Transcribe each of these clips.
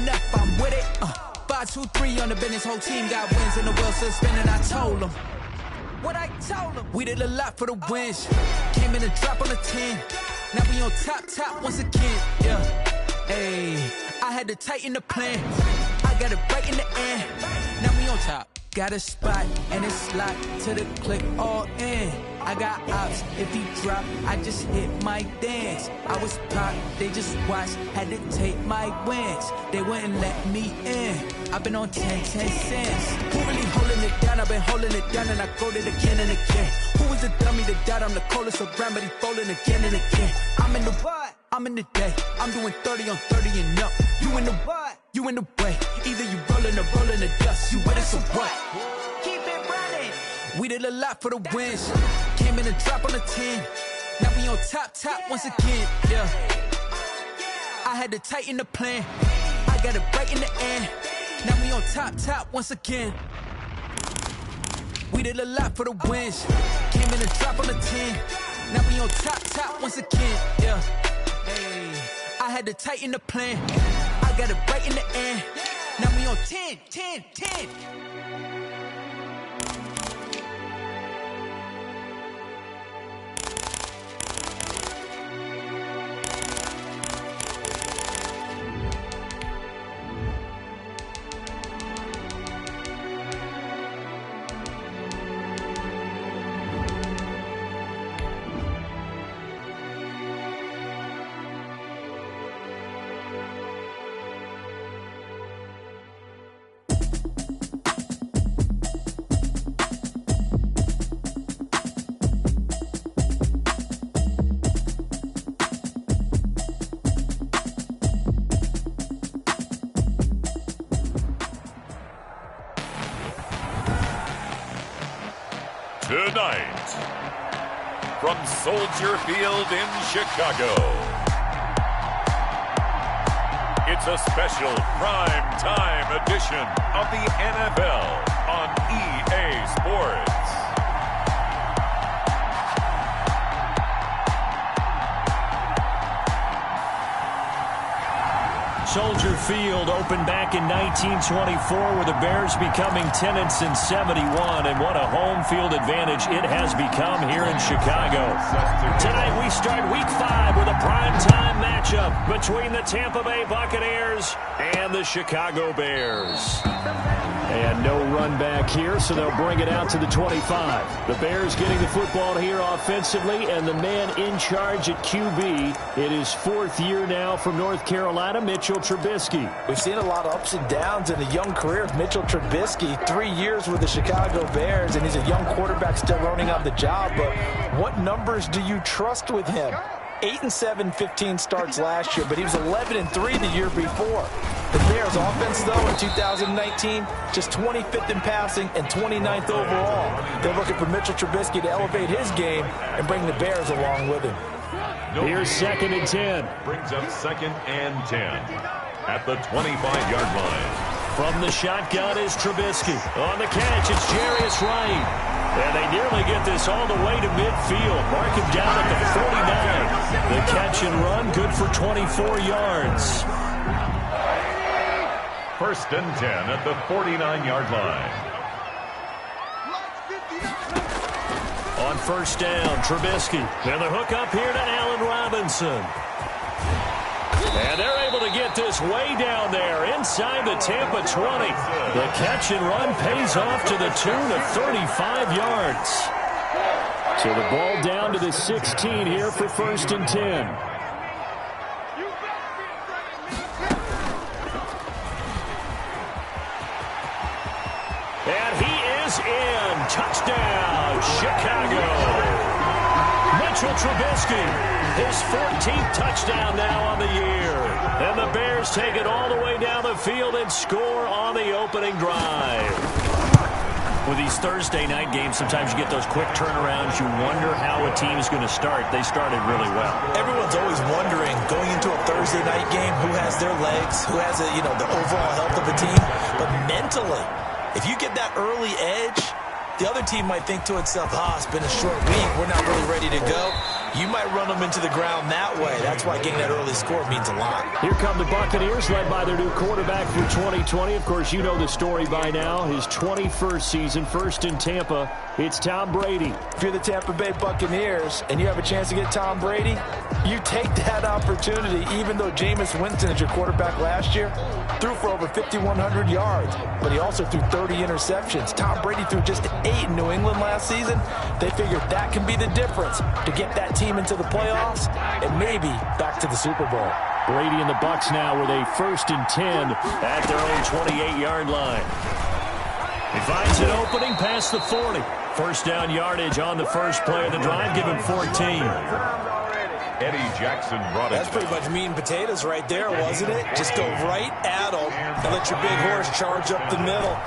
enough, I'm with it. 5, 2, 3 on the business, whole team got wins and the wheels still spinning. I told them what I told them. We did a lot for the wins. Came in and drop on the 10. Now we on top once again. Yeah, hey, I had to tighten the plan. I got it right in the end. Now we on top. Got a spot and it's locked to the click all in. I got ops, if he drop, I just hit my dance. I was pop, they just watched, had to take my wins. They wouldn't let me in. I've been on 10 cents. Who really holding it down? I've been holding it down and I go it again and again. Who was the dummy that doubt I'm the coldest around, but he folding again and again. I'm in the what? I'm in the day. I'm doing 30 on 30 and up. You in the what? You in the way. Either you rolling or rolling the dust. You with us or what? Keep it running. We did a lot for the wins. Came in and drop on the 10. Now we on top once again. Yeah. I had to tighten the plan. I got it right in the end. Now we on top once again. We did a lot for the wins. Came in and drop on the 10. Now we on top once again. Yeah. Hey, I had to tighten the plan. I got it right in the end. Now we on 10. Tonight, from Soldier Field in Chicago, it's a special prime time edition of the NFL on EA Sports. Soldier Field opened back in 1924 with the Bears becoming 10-71, and what a home field advantage it has become here in Chicago. Tonight we start Week 5 with a primetime matchup between the Tampa Bay Buccaneers and the Chicago Bears. And no run back here, so they'll bring it out to the 25. The Bears getting the football here offensively, and the man in charge at QB. It is 4th year now from North Carolina, Mitchell Trubisky. We've seen a lot of ups and downs in a young career of Mitchell Trubisky. 3 years with the Chicago Bears, and he's a young quarterback still learning on the job. But what numbers do you trust with him? 8-7, 15 starts last year, but he was 11-3 the year before. The Bears offense, though, in 2019, just 25th in passing and 29th overall. They're looking for Mitchell Trubisky to elevate his game and bring the Bears along with him. Here's 2nd and 10. Brings up 2nd and 10 at the 25-yard line. From the shotgun is Trubisky. On the catch, it's Jarius Wright. And they nearly get this all the way to midfield. Mark him down at the 49. The catch and run, good for 24 yards. 1st and 10 at the 49-yard line. On 1st down, Trubisky. And the hook up here to Allen Robinson. And they're able to get this way down there inside the Tampa 20. The catch and run pays off to the tune of 35 yards. So the ball down to the 16 here for 1st and 10. And he is in. Touchdown, Chicago. Mitchell Trubisky, his 14th touchdown now on the year. And the Bears take it all the way down the field and score on the opening drive. With these Thursday night games, sometimes you get those quick turnarounds. You wonder how a team is going to start. They started really well. Everyone's always wondering, going into a Thursday night game, who has their legs, who has the overall health of a team. But mentally, if you get that early edge, the other team might think to itself, it's been a short week. We're not really ready to go. You might run them into the ground that way. That's why getting that early score means a lot. Here come the Buccaneers, led by their new quarterback for 2020. Of course, you know the story by now. His 21st season, first in Tampa. It's Tom Brady. If you're the Tampa Bay Buccaneers and you have a chance to get Tom Brady, you take that opportunity, even though Jameis Winston is your quarterback last year, threw for over 5,100 yards, but he also threw 30 interceptions. Tom Brady threw just 8 in New England last season. They figured that can be the difference to get that team into the playoffs and maybe back to the Super Bowl. Brady and the Bucs now with a 1st and 10 at their own 28-yard line. He finds an opening past the 40. First down yardage on the first play of the drive, give him 14. Eddie Jackson brought it. That's pretty much meat and potatoes right there, wasn't it? Just go right at them and let your big horse charge up the middle.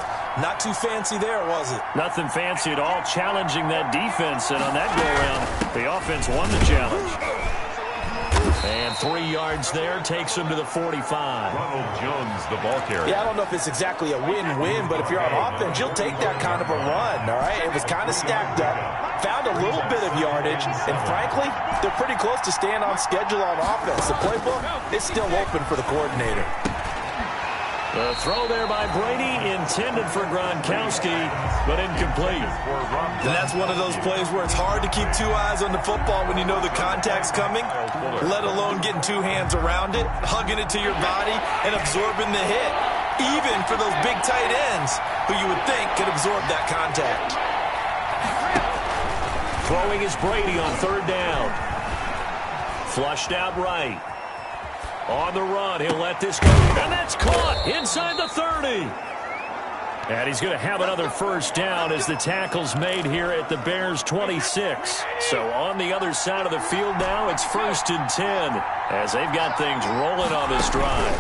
Not too fancy there, was it? Nothing fancy at all, challenging that defense, and on that go-around, the offense won the challenge. And 3 yards there takes him to the 45. Ronald Jones, the ball carrier. Yeah, I don't know if it's exactly a win-win, but if you're on offense, you'll take that kind of a run, all right? It was kind of stacked up, found a little bit of yardage, and frankly, they're pretty close to staying on schedule on offense. The playbook is still open for the coordinator. The throw there by Brady, intended for Gronkowski, but incomplete. And that's one of those plays where it's hard to keep 2 eyes on the football when you know the contact's coming, let alone getting 2 hands around it, hugging it to your body, and absorbing the hit, even for those big tight ends who you would think could absorb that contact. Throwing is Brady on 3rd down. Flushed out right. On the run, he'll let this go, and that's caught inside the 30. And he's going to have another first down as the tackle's made here at the Bears' 26. So on the other side of the field now, it's 1st and 10 as they've got things rolling on this drive.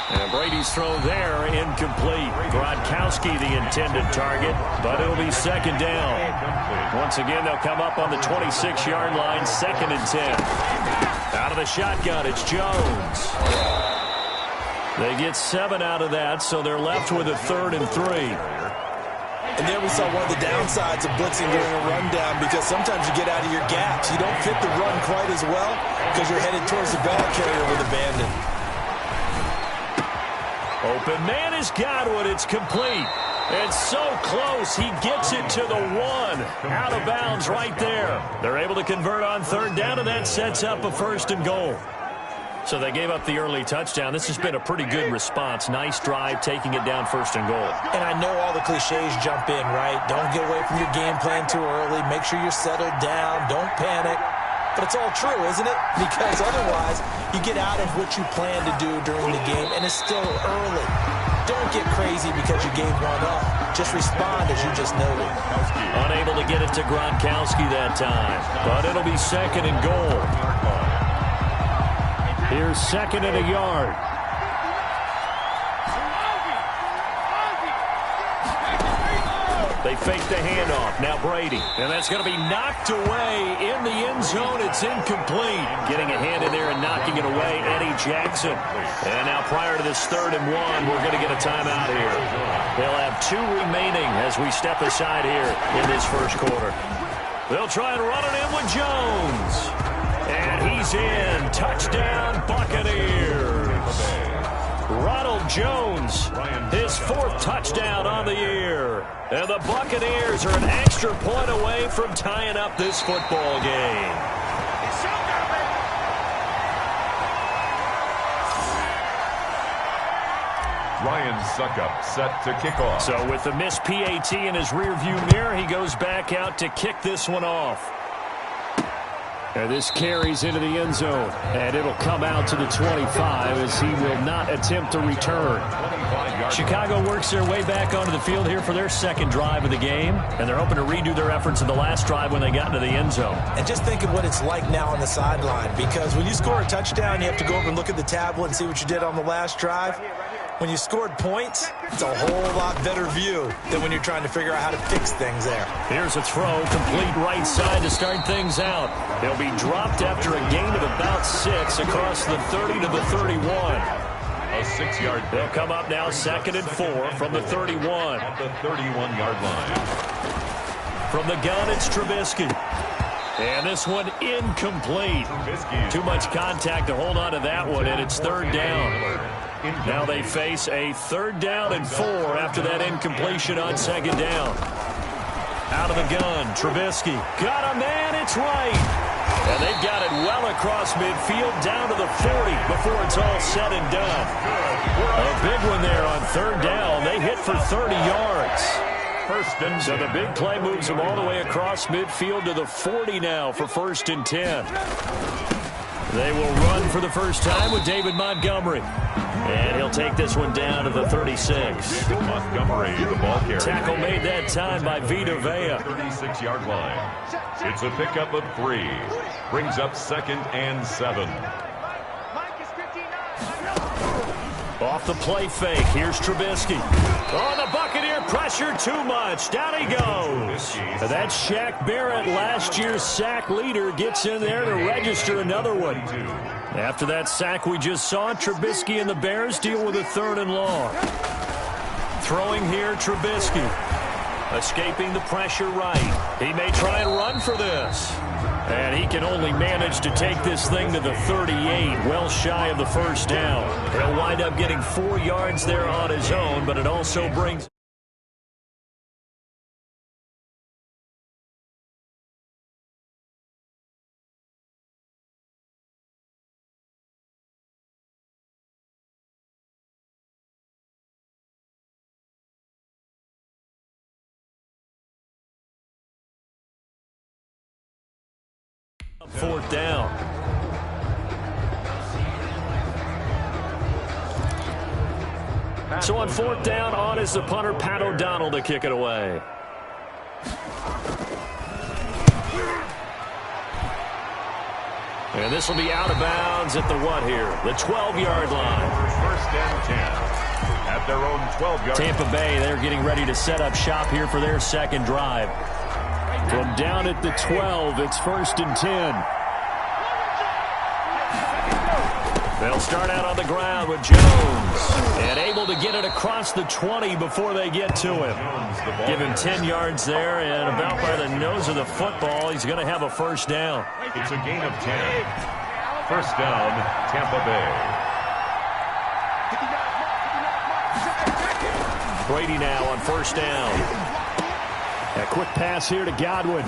And Brady's throw there, incomplete. Gronkowski the intended target, but it'll be 2nd down. Once again, they'll come up on the 26-yard line, 2nd and 10. Out of the shotgun, it's Jones. They get 7 out of that, so they're left with a 3rd and 3. And there we saw one of the downsides of blitzing during a rundown, because sometimes you get out of your gaps. You don't fit the run quite as well because you're headed towards the ball carrier with abandon. Open man is Godwin. It's complete. It's so close. He gets it to the 1. Out of bounds right there. They're able to convert on 3rd down, and that sets up a 1st and goal. So they gave up the early touchdown. This has been a pretty good response. Nice drive, taking it down 1st and goal. And I know all the cliches jump in, right? Don't get away from your game plan too early. Make sure you're settled down. Don't panic. But it's all true, isn't it? Because otherwise, you get out of what you plan to do during the game, and it's still early. Don't get crazy because you gave one up. Just respond as you just noted. Unable to get it to Gronkowski that time. But it'll be 2nd and goal. Here's 2nd and a yard. They fake the handoff. Now Brady. And that's going to be knocked away in the end zone. It's incomplete. Getting a hand in there and knocking it away, Eddie Jackson. And now prior to this 3rd and 1, we're going to get a timeout here. They'll have 2 remaining as we step aside here in this first quarter. They'll try and run it in with Jones. And he's in. Touchdown, Buccaneers. Ronald Jones, his 4th touchdown on the year. And the Buccaneers are an extra point away from tying up this football game. Ryan Suckup set to kick off. So with the missed PAT in his rearview mirror, he goes back out to kick this one off. And this carries into the end zone, and it'll come out to the 25 as he will not attempt to return. Chicago works their way back onto the field here for their 2nd drive of the game, and they're hoping to redo their efforts in the last drive when they got into the end zone. And just think of what it's like now on the sideline, because when you score a touchdown, you have to go over and look at the tablet and see what you did on the last drive. When you scored points, it's a whole lot better view than when you're trying to figure out how to fix things there. Here's a throw, complete right side to start things out. They'll be dropped after a gain of about 6 across the 30 to the 31. A 6-yard. They'll come up now 2nd and 4 from the 31. At the 31-yard line. From the gun, it's Trubisky. And this one incomplete. Too much contact to hold on to that one, and it's third down. Now they face a 3rd down and 4 after that incompletion on 2nd down. Out of the gun, Trubisky. Got a man, it's right. And they've got it well across midfield down to the 40 before it's all said and done. A big one there on 3rd down. They hit for 30 yards. So the big play moves them all the way across midfield to the 40 now for 1st and 10. They will run for the first time with David Montgomery. And he'll take this one down to the 36. Montgomery, the ball carrier. Tackle made that time by Vita Vea. 36-yard line. It's a pickup of 3. Brings up 2nd and 7. Off the play fake. Here's Trubisky. Oh, the Buccaneer pressure too much. Down he goes. That's Shaq Barrett, last year's sack leader, gets in there to register another one. After that sack we just saw, Trubisky and the Bears deal with a 3rd and long. Throwing here, Trubisky. Escaping the pressure right. He may try and run for this. And he can only manage to take this thing to the 38, well shy of the 1st down. He'll wind up getting 4 yards there on his own, but it also brings... Fourth down. So on 4th down, on is the punter, Pat O'Donnell, to kick it away. And this will be out of bounds at the what here? The 12-yard line. 1st and 10. At their own 12-yard line. Tampa Bay, they're getting ready to set up shop here for their 2nd drive. From down at the 12, it's 1st and 10. They'll start out on the ground with Jones. And able to get it across the 20 before they get to him. Give him 10 yards there, and about by the nose of the football, he's going to have a 1st down. It's a gain of 10. 1st down, Tampa Bay. Brady now on 1st down. A quick pass here to Godwin.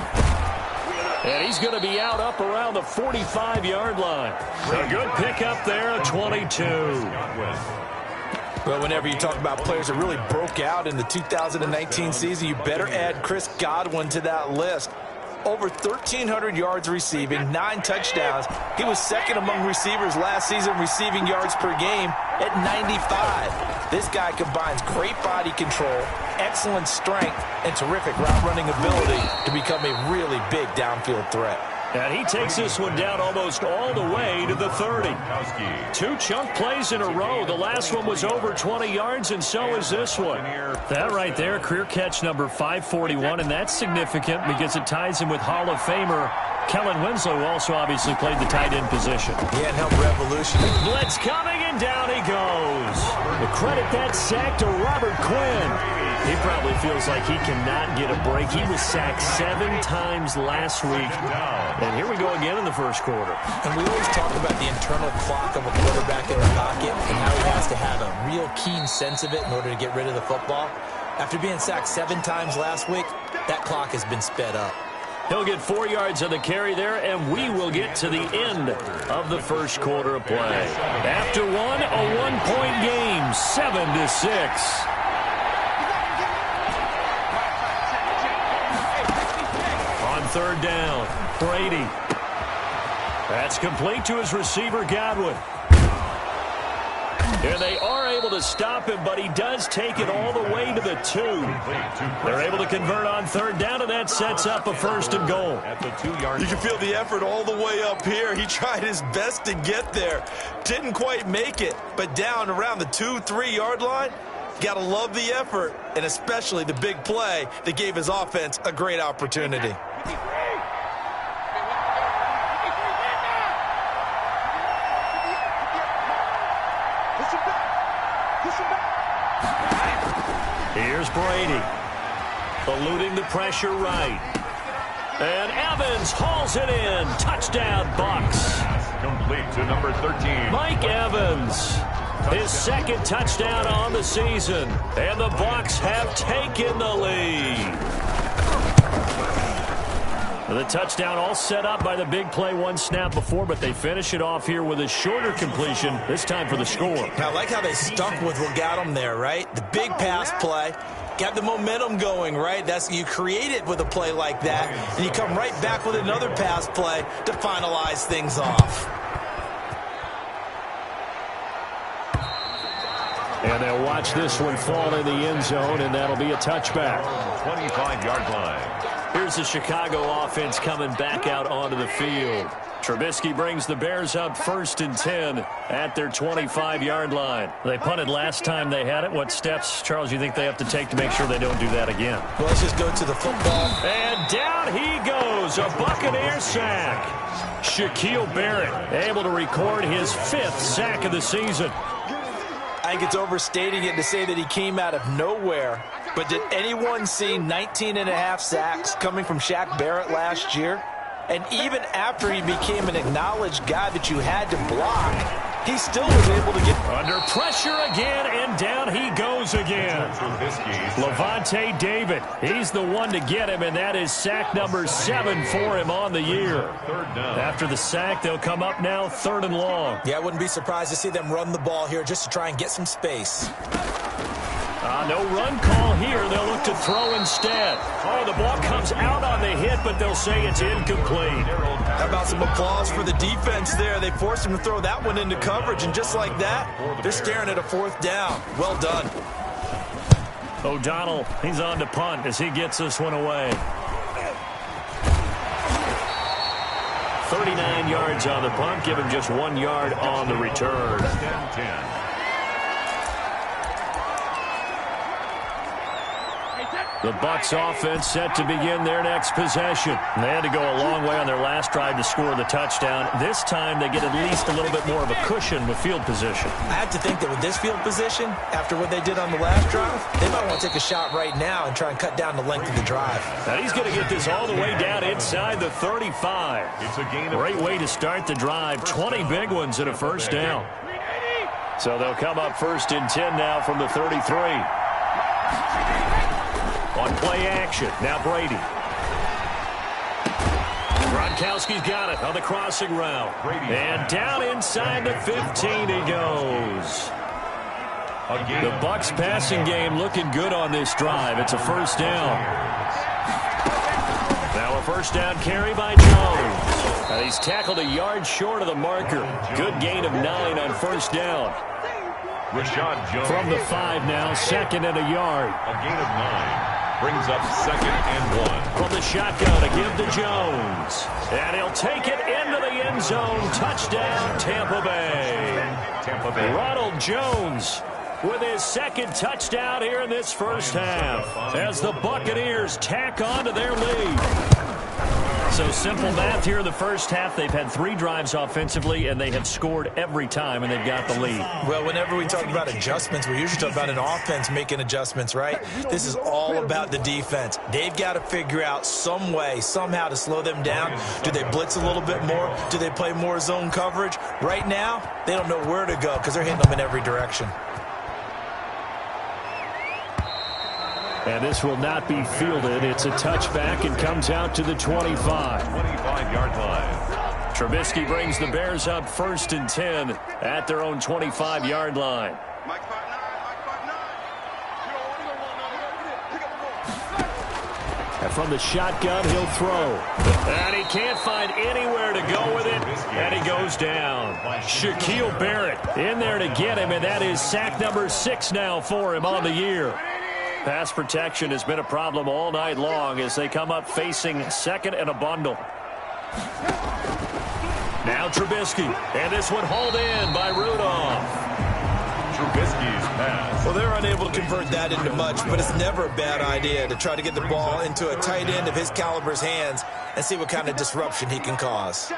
And he's going to be out up around the 45-yard line. A good pickup there, 22. Well, whenever you talk about players that really broke out in the 2019 season, you better add Chris Godwin to that list. Over 1,300 yards receiving, 9 touchdowns. He was 2nd among receivers last season receiving yards per game at 95. This guy combines great body control, excellent strength, and terrific route running ability to become a really big downfield threat. And he takes this one down almost all the way to the 30. 2 chunk plays in a row. The last one was over 20 yards, and so is this one. That right there, career catch number 541, and that's significant because it ties him with Hall of Famer Kellen Winslow, who also obviously played the tight end position. Yeah, and helped revolutionize. Blitz coming, and down he goes. We'll credit that sack to Robert Quinn. He probably feels like he cannot get a break. He was sacked 7 times last week. And here we go again in the 1st quarter. And we always talk about the internal clock of a quarterback in the pocket and how he has to have a real keen sense of it in order to get rid of the football. After being sacked 7 times last week, that clock has been sped up. He'll get 4 yards on the carry there, and we will get to the end of the 1st quarter of play. After one, a 1-point game, 7-6. On 3rd down, Brady. That's complete to his receiver, Godwin. And they are able to stop him, but he does take it all the way to the 2. They're able to convert on 3rd down, and that sets up a 1st and goal. You can feel the effort all the way up here. He tried his best to get there. Didn't quite make it, but down around the 2-3 yard line, got to love the effort, and especially the big play that gave his offense a great opportunity. Here's Brady. Eluding the pressure right. And Evans hauls it in. Touchdown, Bucs. Complete to number 13. Mike Evans. His second touchdown on the season. And the Bucs have taken the lead. The touchdown all set up by the big play one snap before, but they finish it off here with a shorter completion, this time for the score. I like how they stuck with what got them there, right? The big pass play. Got the momentum going, right? You create it with a play like that, and you come right back with another pass play to finalize things off. And they'll watch this one fall in the end zone, and that'll be a touchback. 25-yard line. Here's the Chicago offense coming back out onto the field. Trubisky brings the Bears up 1st and 10 at their 25-yard line. They punted last time they had it. What steps, Charles, you think they have to take to make sure they don't do that again? Well, let's just go to the football. And down he goes, a Buccaneer sack. Shaquille Barrett able to record his 5th sack of the season. I think it's overstating it to say that he came out of nowhere. But did anyone see 19.5 sacks coming from Shaq Barrett last year? And even after he became an acknowledged guy that you had to block, he still was able to get under pressure again, and down he goes again. Levante David, he's the one to get him, and that is sack number 7 for him on the year. After the sack, they'll come up now 3rd and long. Yeah, I wouldn't be surprised to see them run the ball here just to try and get some space. No run call here. They'll look to throw instead. Oh, the ball comes out on the hit, but they'll say it's incomplete. How about some applause for the defense there? They forced him to throw that one into coverage, and just like that, they're staring at a 4th down. Well done. O'Donnell, he's on to punt as he gets this one away. 39 yards on the punt, give him just 1 yard on the return. 10-10. The Bucs offense set to begin their next possession. They had to go a long way on their last drive to score the touchdown. This time they get at least a little bit more of a cushion with field position. I have to think that with this field position, after what they did on the last drive, they might want to take a shot right now and try and cut down the length of the drive. Now he's going to get this all the way down inside the 35. It's a gain of great way to start the drive. 20 big ones and a 1st down. So they'll come up 1st and 10 now from the 33. On play action, now Brady. Gronkowski's got it on the crossing route. And down inside the 15 he goes. The Bucs passing game looking good on this drive. It's a 1st down. Now a 1st down carry by Jones. And he's tackled a yard short of the marker. Good gain of 9 on 1st down. Rashad Jones. From the 5 now, 2nd and a yard. A gain of 9. Brings up 2nd and 1. From the shotgun to give to Jones. And he'll take it into the end zone. Touchdown, Tampa Bay. Ronald Jones with his 2nd touchdown here in this 1st half as the Buccaneers tack on to their lead. So simple math here in the 1st half. They've had 3 drives offensively, and they have scored every time, and they've got the lead. Well, whenever we talk about adjustments, we usually talk about an offense making adjustments, right? This is all about the defense. They've got to figure out some way, somehow to slow them down. Do they blitz a little bit more? Do they play more zone coverage? Right now, they don't know where to go because they're hitting them in every direction. And this will not be fielded. It's a touchback and comes out to the 25. 25-yard line. Trubisky brings the Bears up 1st and 10 at their own 25-yard line. And from the shotgun, he'll throw. And he can't find anywhere to go with it. And he goes down. Shaquille Barrett in there to get him, and that is sack number 6 now for him on the year. Pass protection has been a problem all night long as they come up facing 2nd and a bundle. Now Trubisky, and this one hauled in by Rudolph. Trubisky's pass. Well, they're unable to convert that into much, but it's never a bad idea to try to get the ball into a tight end of his caliber's hands and see what kind of disruption he can cause.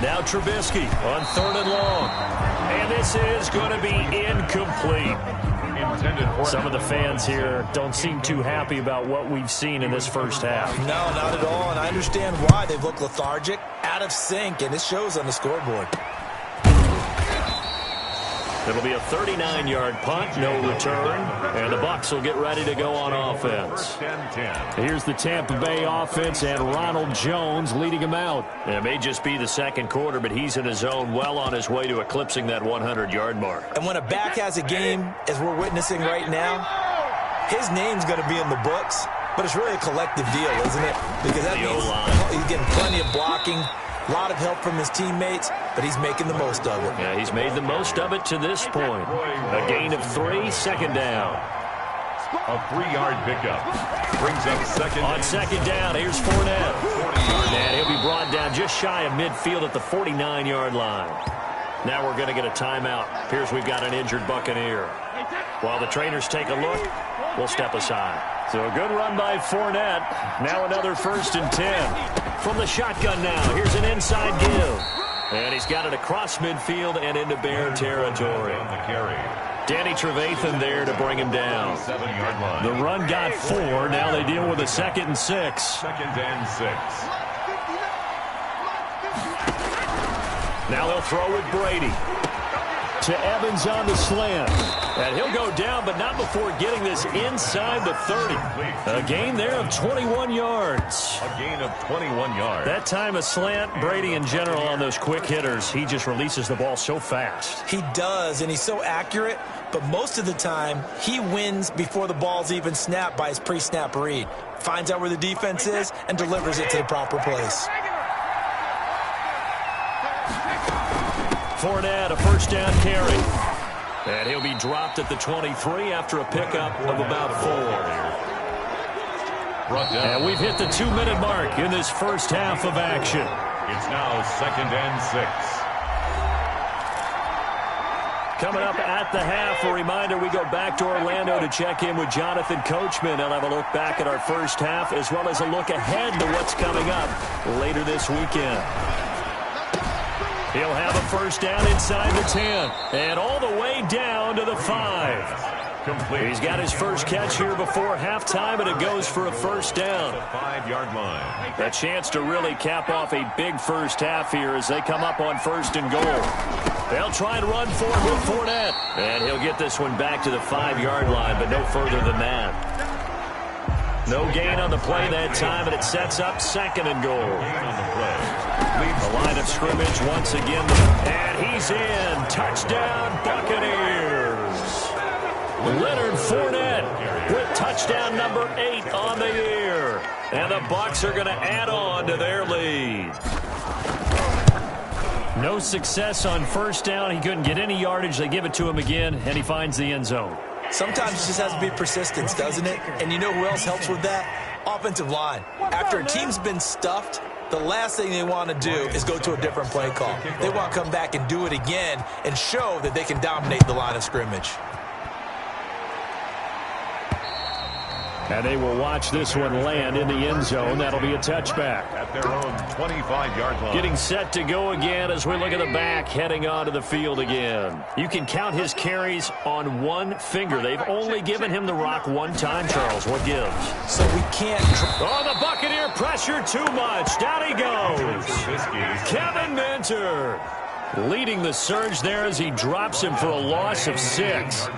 Now Trubisky on 3rd and long. And this is going to be incomplete. Some of the fans here don't seem too happy about what we've seen in this first half. No, not at all, and I understand why. They've looked lethargic, out of sync, and it shows on the scoreboard. It'll be a 39-yard punt, no return, and the Bucs will get ready to go on offense. Here's the Tampa Bay offense and Ronald Jones leading them out. It may just be the second quarter, but he's in his zone, well on his way to eclipsing that 100-yard mark. And when a back has a game, as we're witnessing right now, his name's going to be in the books, but it's really a collective deal, isn't it? Because that means he's getting plenty of blocking, a lot of help from his teammates, but he's making the most of it. Yeah, he's made the most of it to this point. A gain of 3, second down. A 3-yard pickup. Brings up second. On second down, here's Fournette. And he'll be brought down just shy of midfield at the 49-yard line. Now we're going to get a timeout. Appears we've got an injured Buccaneer. While the trainers take a look, we'll step aside. So a good run by Fournette. Now another 1st and 10. From the shotgun now, here's an inside give. And he's got it across midfield and into Bear territory. Danny Trevathan there to bring him down. 7-yard line. The run got 4. Now they deal with a 2nd and 6. 2nd and 6. Now they'll throw with Brady. To Evans on the slant. And he'll go down, but not before getting this inside the 30. A gain there of 21 yards. A gain of 21 yards. That time a slant. Brady in general on those quick hitters, he just releases the ball so fast. He does, and he's so accurate, but most of the time he wins before the ball's even snapped by his pre-snap read. Finds out where the defense is and delivers it to the proper place. Fournette, a 1st down carry. And he'll be dropped at the 23 after a pickup of about 4. And we've hit the 2-minute mark in this first half of action. It's now 2nd and 6. Coming up at the half, a reminder, we go back to Orlando to check in with Jonathan Coachman. He'll have a look back at our first half as well as a look ahead to what's coming up later this weekend. He'll have a 1st down inside the 10 and all the way down to the 5. Complete. He's got his first catch here before halftime, and it goes for a 1st down. 5-yard line. A chance to really cap off a big first half here as they come up on 1st and goal. They'll try and run for it with Fournette. And he'll get this one back to the 5-yard line, but no further than that. No gain on the play that time, and it sets up 2nd and goal. The line of scrimmage once again. And he's in. Touchdown, Buccaneers. Leonard Fournette with touchdown number 8 on the year. And the Bucs are going to add on to their lead. No success on 1st down. He couldn't get any yardage. They give it to him again, and he finds the end zone. Sometimes it just has to be persistence, doesn't it? And you know who else helps with that? Offensive line. After a team's been stuffed, the last thing they want to do is go to a different play call. They want to come back and do it again and show that they can dominate the line of scrimmage. And they will watch this one land in the end zone. That'll be a touchback. At their own 25-yard line. Getting set to go again as we look at the back, heading onto the field again. You can count his carries on one finger. They've only given him the rock one time, Charles. What gives? So we can't... Oh, the Buccaneer pressure too much. Down he goes. Kevin Minter leading the surge there as he drops him for a loss of 6.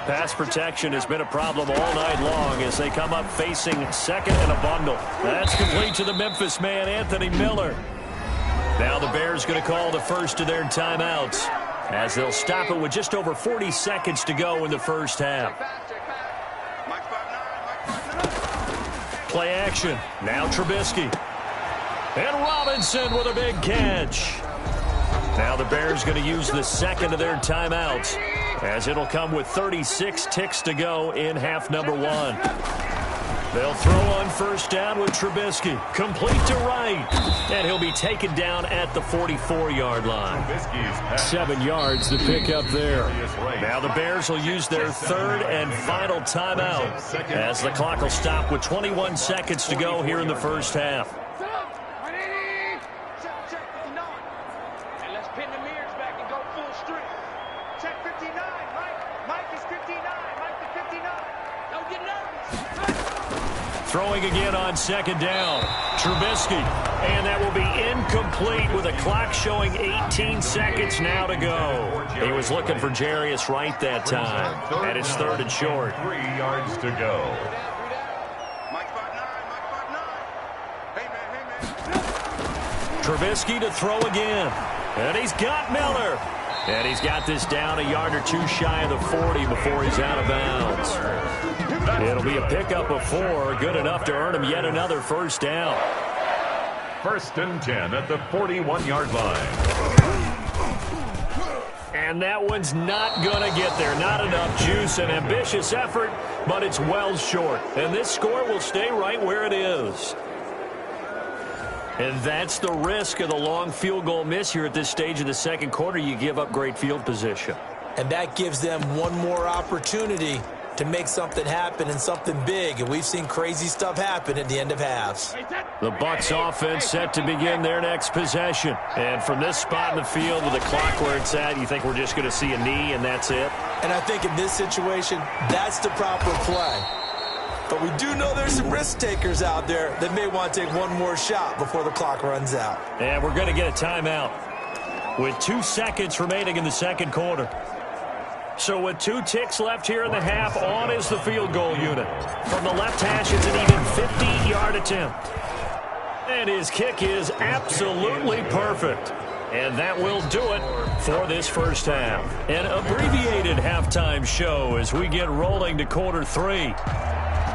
Pass protection has been a problem all night long as they come up facing 2nd and a bundle. That's complete to the Memphis man, Anthony Miller. Now the Bears going to call the first of their timeouts as they'll stop it with just over 40 seconds to go in the first half. Play action. Now Trubisky. And Robinson with a big catch. Now the Bears going to use the 2nd of their timeouts as it'll come with 36 ticks to go in half number 1. They'll throw on 1st down with Trubisky. Complete to right. And he'll be taken down at the 44-yard line. 7 yards to pick up there. Now the Bears will use their 3rd and final timeout as the clock will stop with 21 seconds to go here in the first half. Throwing again on second down. Trubisky. And that will be incomplete with a clock showing 18 seconds now to go. He was looking for Jarius Wright that time. And it's third and short. 3 yards to go. Trubisky to throw again. And he's got Miller. And he's got this down a yard or two shy of the 40 before he's out of bounds. It'll be a pickup of 4, good enough to earn him yet another first down. 1st and 10 at the 41-yard line. And that one's not going to get there. Not enough juice. An ambitious effort, but it's well short. And this score will stay right where it is. And that's the risk of the long field goal miss here at this stage of the second quarter. You give up great field position. And that gives them one more opportunity to make something happen and something big. And we've seen crazy stuff happen at the end of halves. The Bucs offense set to begin their next possession. And from this spot in the field with the clock where it's at, you think we're just going to see a knee and that's it? And I think in this situation, that's the proper play. But we do know there's some risk takers out there that may want to take one more shot before the clock runs out. And we're going to get a timeout with 2 seconds remaining in the second quarter. So with 2 ticks left here in the half, on is the field goal unit. From the left hash, it's an even 50-yard attempt. And his kick is absolutely perfect. And that will do it for this first half. An abbreviated halftime show as we get rolling to quarter 3.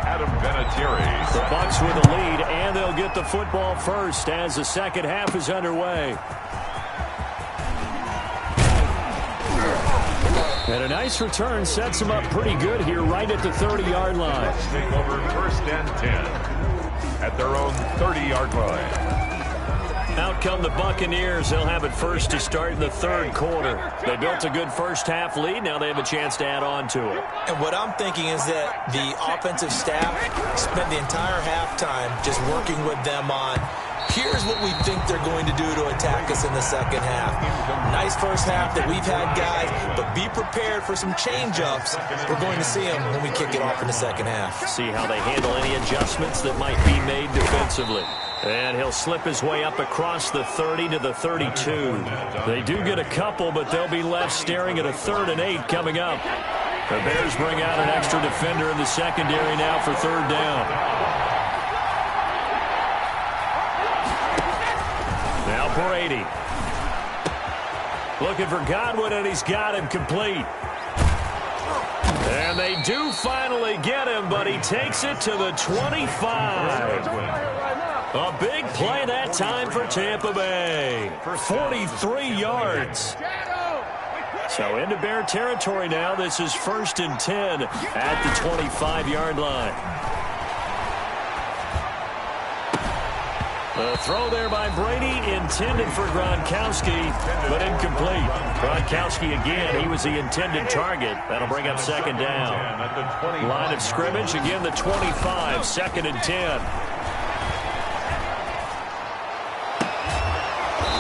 Adam Vinatieri. The Bucs with the lead, and they'll get the football first as the second half is underway. And a nice return sets them up pretty good here right at the 30-yard line. Let's take over 1st and 10 at their own 30-yard line. Out come the Buccaneers. They'll have it first to start in the third quarter. They built a good first half lead. Now they have a chance to add on to it. And what I'm thinking is that the offensive staff spent the entire halftime just working with them on, here's what we think they're going to do to attack us in the second half. Nice first half that we've had, guys, but be prepared for some change-ups. We're going to see them when we kick it off in the second half. See how they handle any adjustments that might be made defensively. And he'll slip his way up across the 30 to the 32. They do get a couple, but they'll be left staring at a 3rd and 8 coming up. The Bears bring out an extra defender in the secondary now for 3rd down. Now Brady. Looking for Godwin, and he's got him complete. And they do finally get him, but he takes it to the 25. A big play that time for Tampa Bay. 43 yards. So into Bear territory now. This is 1st and 10 at the 25-yard line. The throw there by Brady intended for Gronkowski, but incomplete. Gronkowski again, he was the intended target. That'll bring up 2nd down. Line of scrimmage, again the 25, 2nd and 10.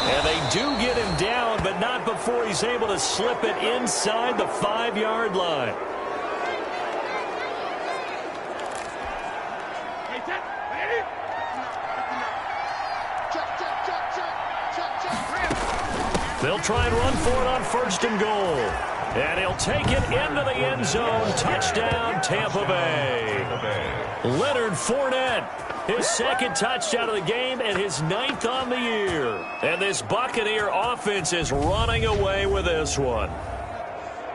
And they do get him down, but not before he's able to slip it inside the 5-yard line. They'll try and run for it on 1st and goal. And he'll take it into the end zone. Touchdown, Tampa Bay. Leonard Fournette, his 2nd touchdown of the game and his 9th on the year. And this Buccaneer offense is running away with this one.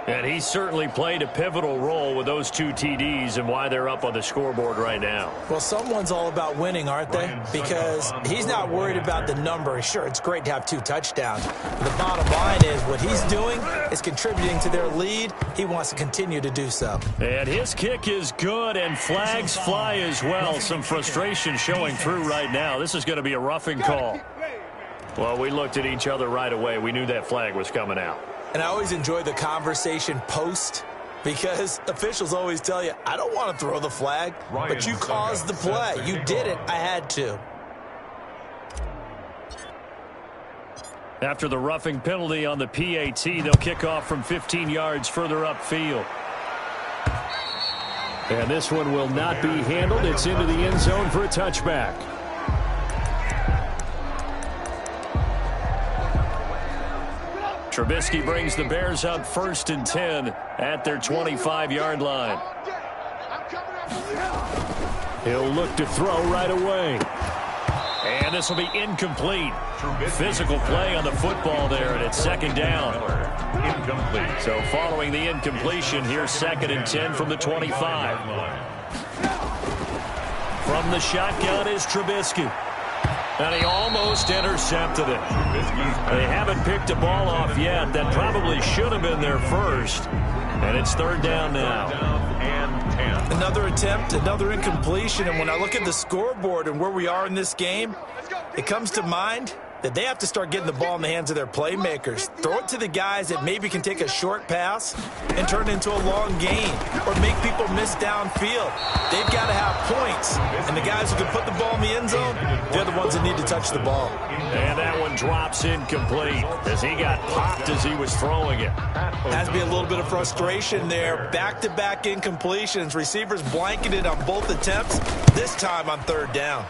And he certainly played a pivotal role with those 2 TDs and why they're up on the scoreboard right now. Well, someone's all about winning, aren't they? Because he's not worried about the number. Sure, it's great to have 2 touchdowns. But the bottom line is what he's doing is contributing to their lead. He wants to continue to do so. And his kick is good, and flags fly as well. Some frustration showing through right now. This is going to be a roughing call. Well, we looked at each other right away. We knew that flag was coming out. And I always enjoy the conversation post because officials always tell you, I don't want to throw the flag, but you caused the play. You did it. I had to. After the roughing penalty on the PAT, they'll kick off from 15 yards further upfield. And this one will not be handled. It's into the end zone for a touchback. Trubisky brings the Bears up 1st and 10 at their 25-yard line. He'll look to throw right away. And this will be incomplete. Physical play on the football there, and it's 2nd down. Incomplete. So following the incompletion, here's 2nd and 10 from the 25. From the shotgun is Trubisky. And he almost intercepted it. They haven't picked a ball off yet. That probably should have been their first. And it's 3rd down now. And 10. Another attempt, another incompletion. And when I look at the scoreboard and where we are in this game, it comes to mind that they have to start getting the ball in the hands of their playmakers. Throw it to the guys that maybe can take a short pass and turn it into a long gain or make people miss downfield. They've got to have points. And the guys who can put the ball in the end zone, they're the ones that need to touch the ball. And that one drops incomplete as he got popped as he was throwing it. Has to be a little bit of frustration there. Back-to-back incompletions. Receivers blanketed on both attempts, this time on 3rd down.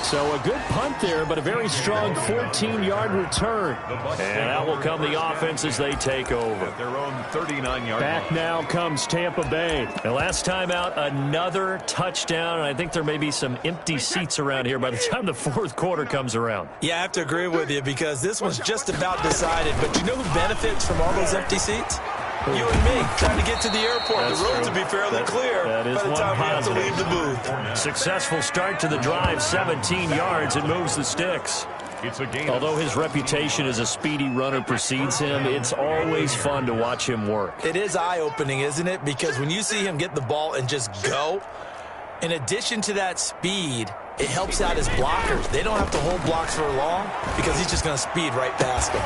So a good punt there, but a very strong 14-yard return. And out will come the offense as they take over. At their own 39-yard Back now comes Tampa Bay. The last time out, another touchdown, and I think there may be some empty seats around here by the time the 4th quarter comes around. Yeah, I have to agree with you because this one's just about decided. But you know who benefits from all those empty seats? You and me, trying to get to the airport. That's the roads true. will be fairly clear that is by the one time we have to positive. leave the booth. Successful start to the drive, 17 yards, and moves the sticks. It's a gain. Although his reputation as a speedy runner precedes him, it's always fun to watch him work. It is eye-opening, isn't it? Because when you see him get the ball and just go, in addition to that speed, it helps out his blockers. They don't have to hold blocks for long because he's just going to speed right past them.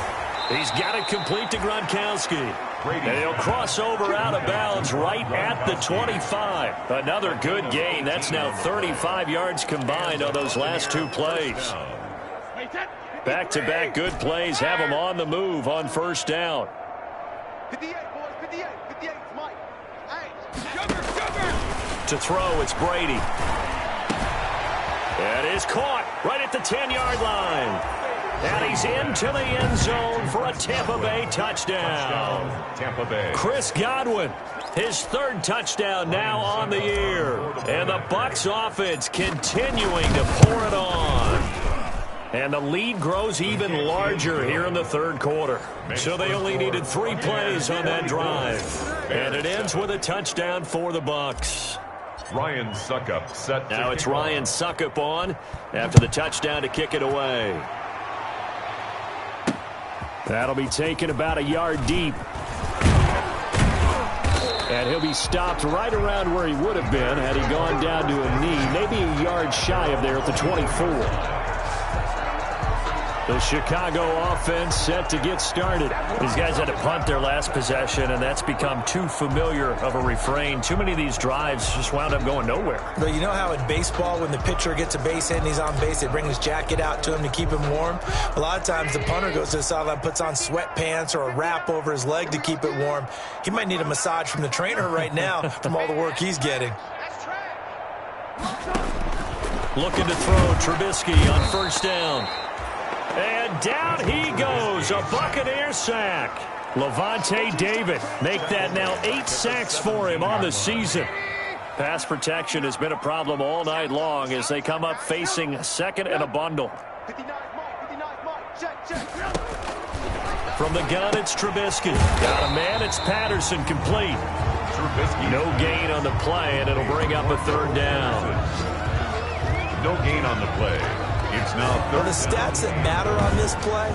He's got it complete to Gronkowski. And he'll cross over out of bounds right at the 25. Another good gain. That's now 35 yards combined on those last 2 plays. Back-to-back good plays have him on the move on 1st down. To throw, it's Brady. That is caught right at the 10-yard line. And he's into the end zone for a Tampa Bay touchdown. Tampa Bay. Chris Godwin, his 3rd touchdown now on the year. And the Bucs offense continuing to pour it on. And the lead grows even larger here in the 3rd quarter. So they only needed 3 plays on that drive. And it ends with a touchdown for the Bucs. Ryan Suckup set. Now it's Ryan Suckup on after the touchdown to kick it away. That'll be taken about a yard deep. And he'll be stopped right around where he would have been had he gone down to a knee, maybe a yard shy of there at the 24. The Chicago offense set to get started. These guys had to punt their last possession, and that's become too familiar of a refrain. Too many of these drives just wound up going nowhere. But you know how in baseball, when the pitcher gets a base hit and he's on base, they bring his jacket out to him to keep him warm? A lot of times the punter goes to the sideline, puts on sweatpants or a wrap over his leg to keep it warm. He might need a massage from the trainer right now from all the work he's getting. Looking to throw, Trubisky on 1st down. And down he goes, a Buccaneer sack. Levante David make that now 8 sacks for him on the season. Pass protection has been a problem all night long as they come up facing 2nd and a bundle. From the gun, it's Trubisky. Got a man, it's Patterson complete. Trubisky. No gain on the play, and it'll bring up a 3rd down. No gain on the play. It's now 3rd. Well, the stats that matter on this play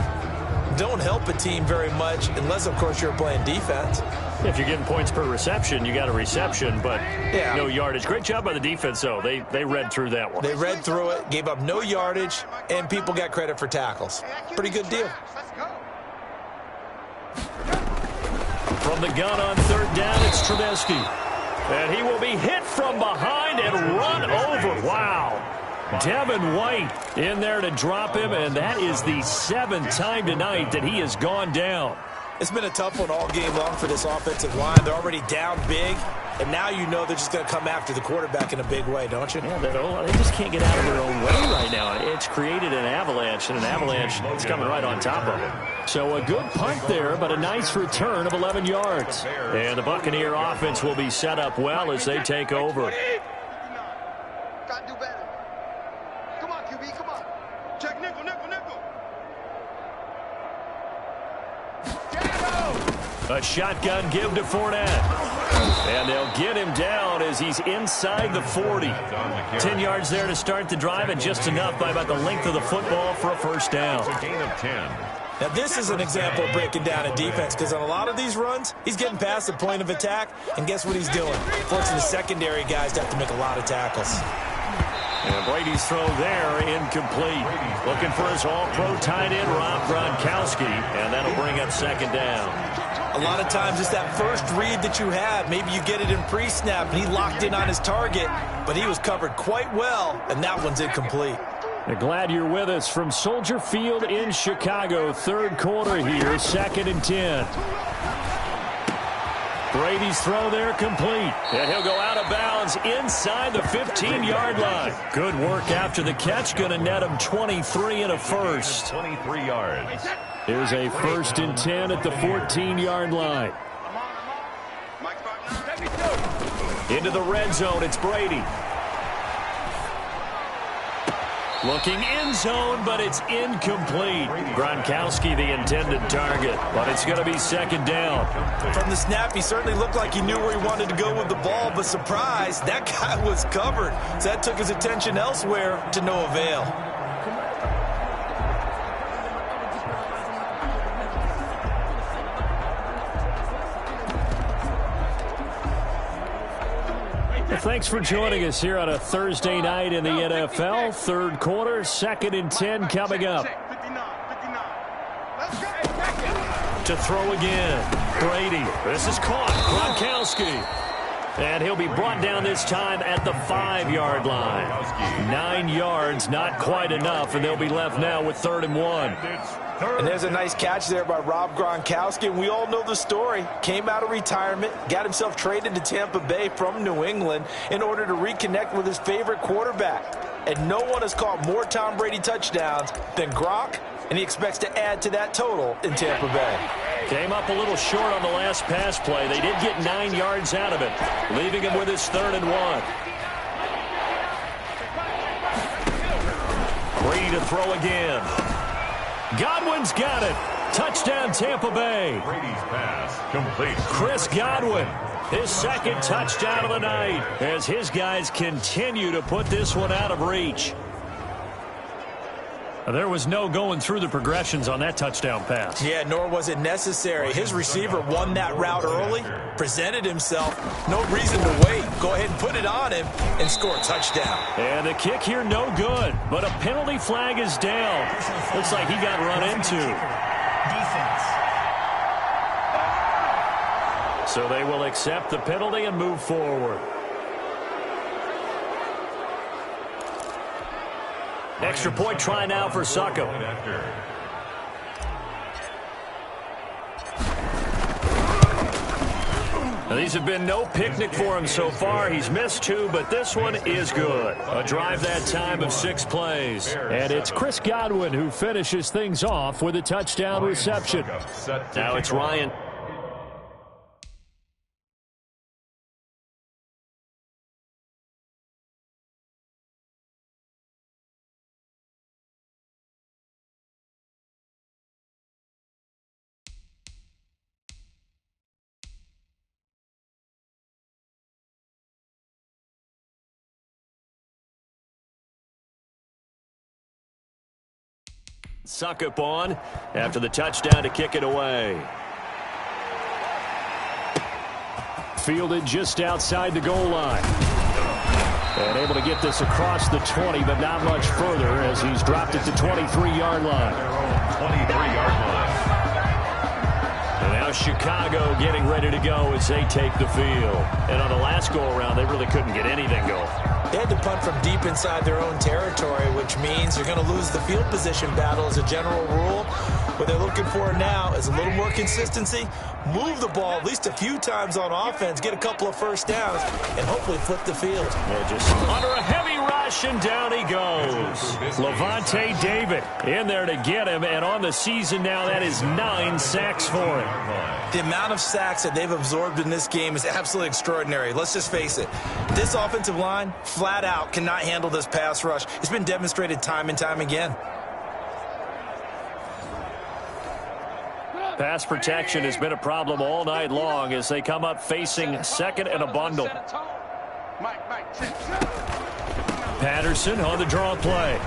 don't help a team very much unless, of course, you're playing defense. If you're getting points per reception, you got a reception, but no yardage. Great job by the defense, though. They read through that one. They read through it, gave up no yardage, and people got credit for tackles. Pretty good deal. From the gun on 3rd down, it's Trubisky. And he will be hit from behind and run over. Wow. Devin White in there to drop him, and that is the 7th time tonight that he has gone down. It's been a tough one all game long for this offensive line. They're already down big, and now you know they're just going to come after the quarterback in a big way, don't you? Yeah, they just can't get out of their own way right now. It's created an avalanche, and an avalanche is coming right on top of it. So a good punt there, but a nice return of 11 yards. And the Buccaneer offense will be set up well as they take over. Got to do better. Come on, QB, come on. Check nickel, nickel, nickel. A shotgun give to Fournette. And they'll get him down as he's inside the 40. 10 yards there to start the drive, and just enough by about the length of the football for a first down. It's a gain of 10. Now, this is an example of breaking down a defense, because on a lot of these runs, he's getting past the point of attack, and guess what he's doing? Forcing the secondary guys to have to make a lot of tackles. And Brady's throw there, incomplete. Looking for his all-pro tight end, Rob Gronkowski, and that'll bring up second down. A lot of times it's that first read that you have. Maybe you get it in pre-snap, and he locked in on his target, but he was covered quite well, and that one's incomplete. Glad you're with us from Soldier Field in Chicago. Third quarter here, 2nd and 10. Brady's throw there complete. And he'll go out of bounds inside the 15-yard line. Good work after the catch. Going to net him 23 and a first. 23 yards. Here's a 1st and 10 at the 14-yard line. Into the red zone, it's Brady. Looking end zone, but it's incomplete. Gronkowski the intended target, but it's going to be second down. From the snap, he certainly looked like he knew where he wanted to go with the ball, but surprise, that guy was covered. So that took his attention elsewhere to no avail. Thanks for joining us here on a Thursday night in the NFL. Third quarter, 2nd and 10 coming up. To throw again, Brady. This is caught, Gronkowski. And he'll be brought down this time at the 5-yard line. 9 yards, not quite enough, and they'll be left now with 3rd and 1. And there's a nice catch there by Rob Gronkowski, and we all know the story. Came out of retirement, got himself traded to Tampa Bay from New England in order to reconnect with his favorite quarterback. And no one has caught more Tom Brady touchdowns than Gronk, and he expects to add to that total in Tampa Bay. Came up a little short on the last pass play. They did get 9 yards out of it, leaving him with his 3rd and 1. Brady to throw again. Godwin's got it. Touchdown, Tampa Bay. Brady's pass complete. Chris Godwin, his 2nd touchdown of the night, as his guys continue to put this one out of reach. There was no going through the progressions on that touchdown pass. Yeah, nor was it necessary. His receiver won that route early, presented himself. No reason to wait. Go ahead and put it on him and score a touchdown. And the kick here no good, but a penalty flag is down. Looks like he got run into. So they will accept the penalty and move forward. Extra point try now for Suckup. Now, these have been no picnic for him so far. He's missed 2, but this one is good. A drive that time of 6 plays. And it's Chris Godwin who finishes things off with a touchdown reception. Now it's Ryan. Suckup on after the touchdown to kick it away. Fielded just outside the goal line. And able to get this across the 20, but not much further as he's dropped it to 23-yard line. 23-yard line. And now Chicago getting ready to go as they take the field. And on the last go-around, they really couldn't get anything going. They had to punt from deep inside their own territory, which means you're going to lose the field position battle as a general rule. What they're looking for now is a little more consistency, move the ball at least a few times on offense, get a couple of first downs, and hopefully flip the field. They're just under a heavy rush, and down he goes. Levante David in there to get him, and on the season now, that is 9 sacks for him. The amount of sacks that they've absorbed in this game is absolutely extraordinary. Let's just face it. This offensive line, flat out, cannot handle this pass rush. It's been demonstrated time and time again. Pass protection has been a problem all night long as they come up facing second and a bundle. Patterson on the draw play.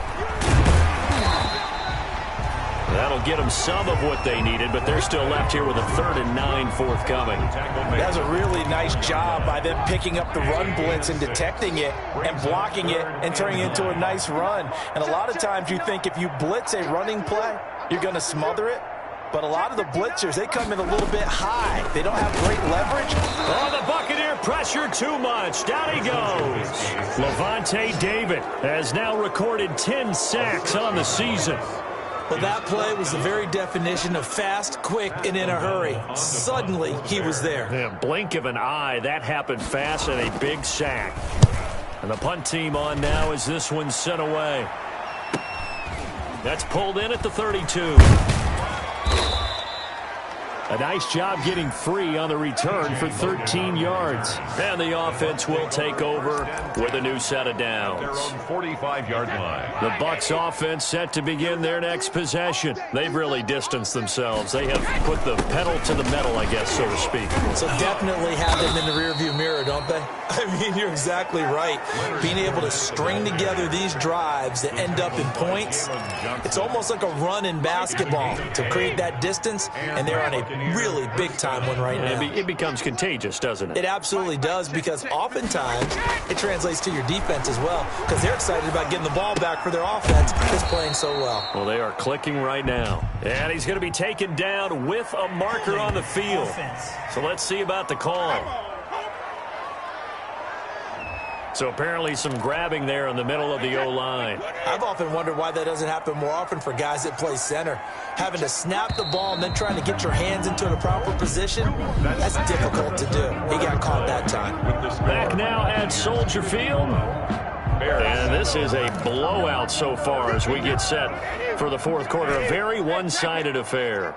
That'll get them some of what they needed, but they're still left here with a 3rd and 9 forthcoming. That's a really nice job by them picking up the run blitz and detecting it and blocking it and turning it into a nice run. And a lot of times you think if you blitz a running play, you're going to smother it. But a lot of the blitzers, they come in a little bit high. They don't have great leverage. Oh, the Buccaneer pressure too much. Down he goes. Levante David has now recorded 10 sacks on the season. Well, that play was the very definition of fast, quick, and in a hurry. Suddenly, he was there. Yeah, blink of an eye, that happened fast, and a big sack. And the punt team on now as this one's sent away. That's pulled in at the 32. A nice job getting free on the return for 13 yards. And the offense will take over with a new set of downs. Their own 45-yard line. The Bucs offense set to begin their next possession. They've really distanced themselves. They have put the pedal to the metal, I guess, so to speak. So definitely have them in the rearview mirror, don't they? I mean, you're exactly right. Being able to string together these drives that end up in points, it's almost like a run in basketball to create that distance, and they're on a really big-time one right now. It becomes contagious, doesn't it? It absolutely does, because oftentimes it translates to your defense as well, because they're excited about getting the ball back for their offense that's playing so well. Well, they are clicking right now. And he's going to be taken down with a marker on the field. So let's see about the call. So apparently some grabbing there in the middle of the O-line. I've often wondered why that doesn't happen more often for guys that play center. Having to snap the ball and then trying to get your hands into the proper position, that's difficult to do. He got caught that time. Back now at Soldier Field. And this is a blowout so far as we get set for the fourth quarter. A very one-sided affair.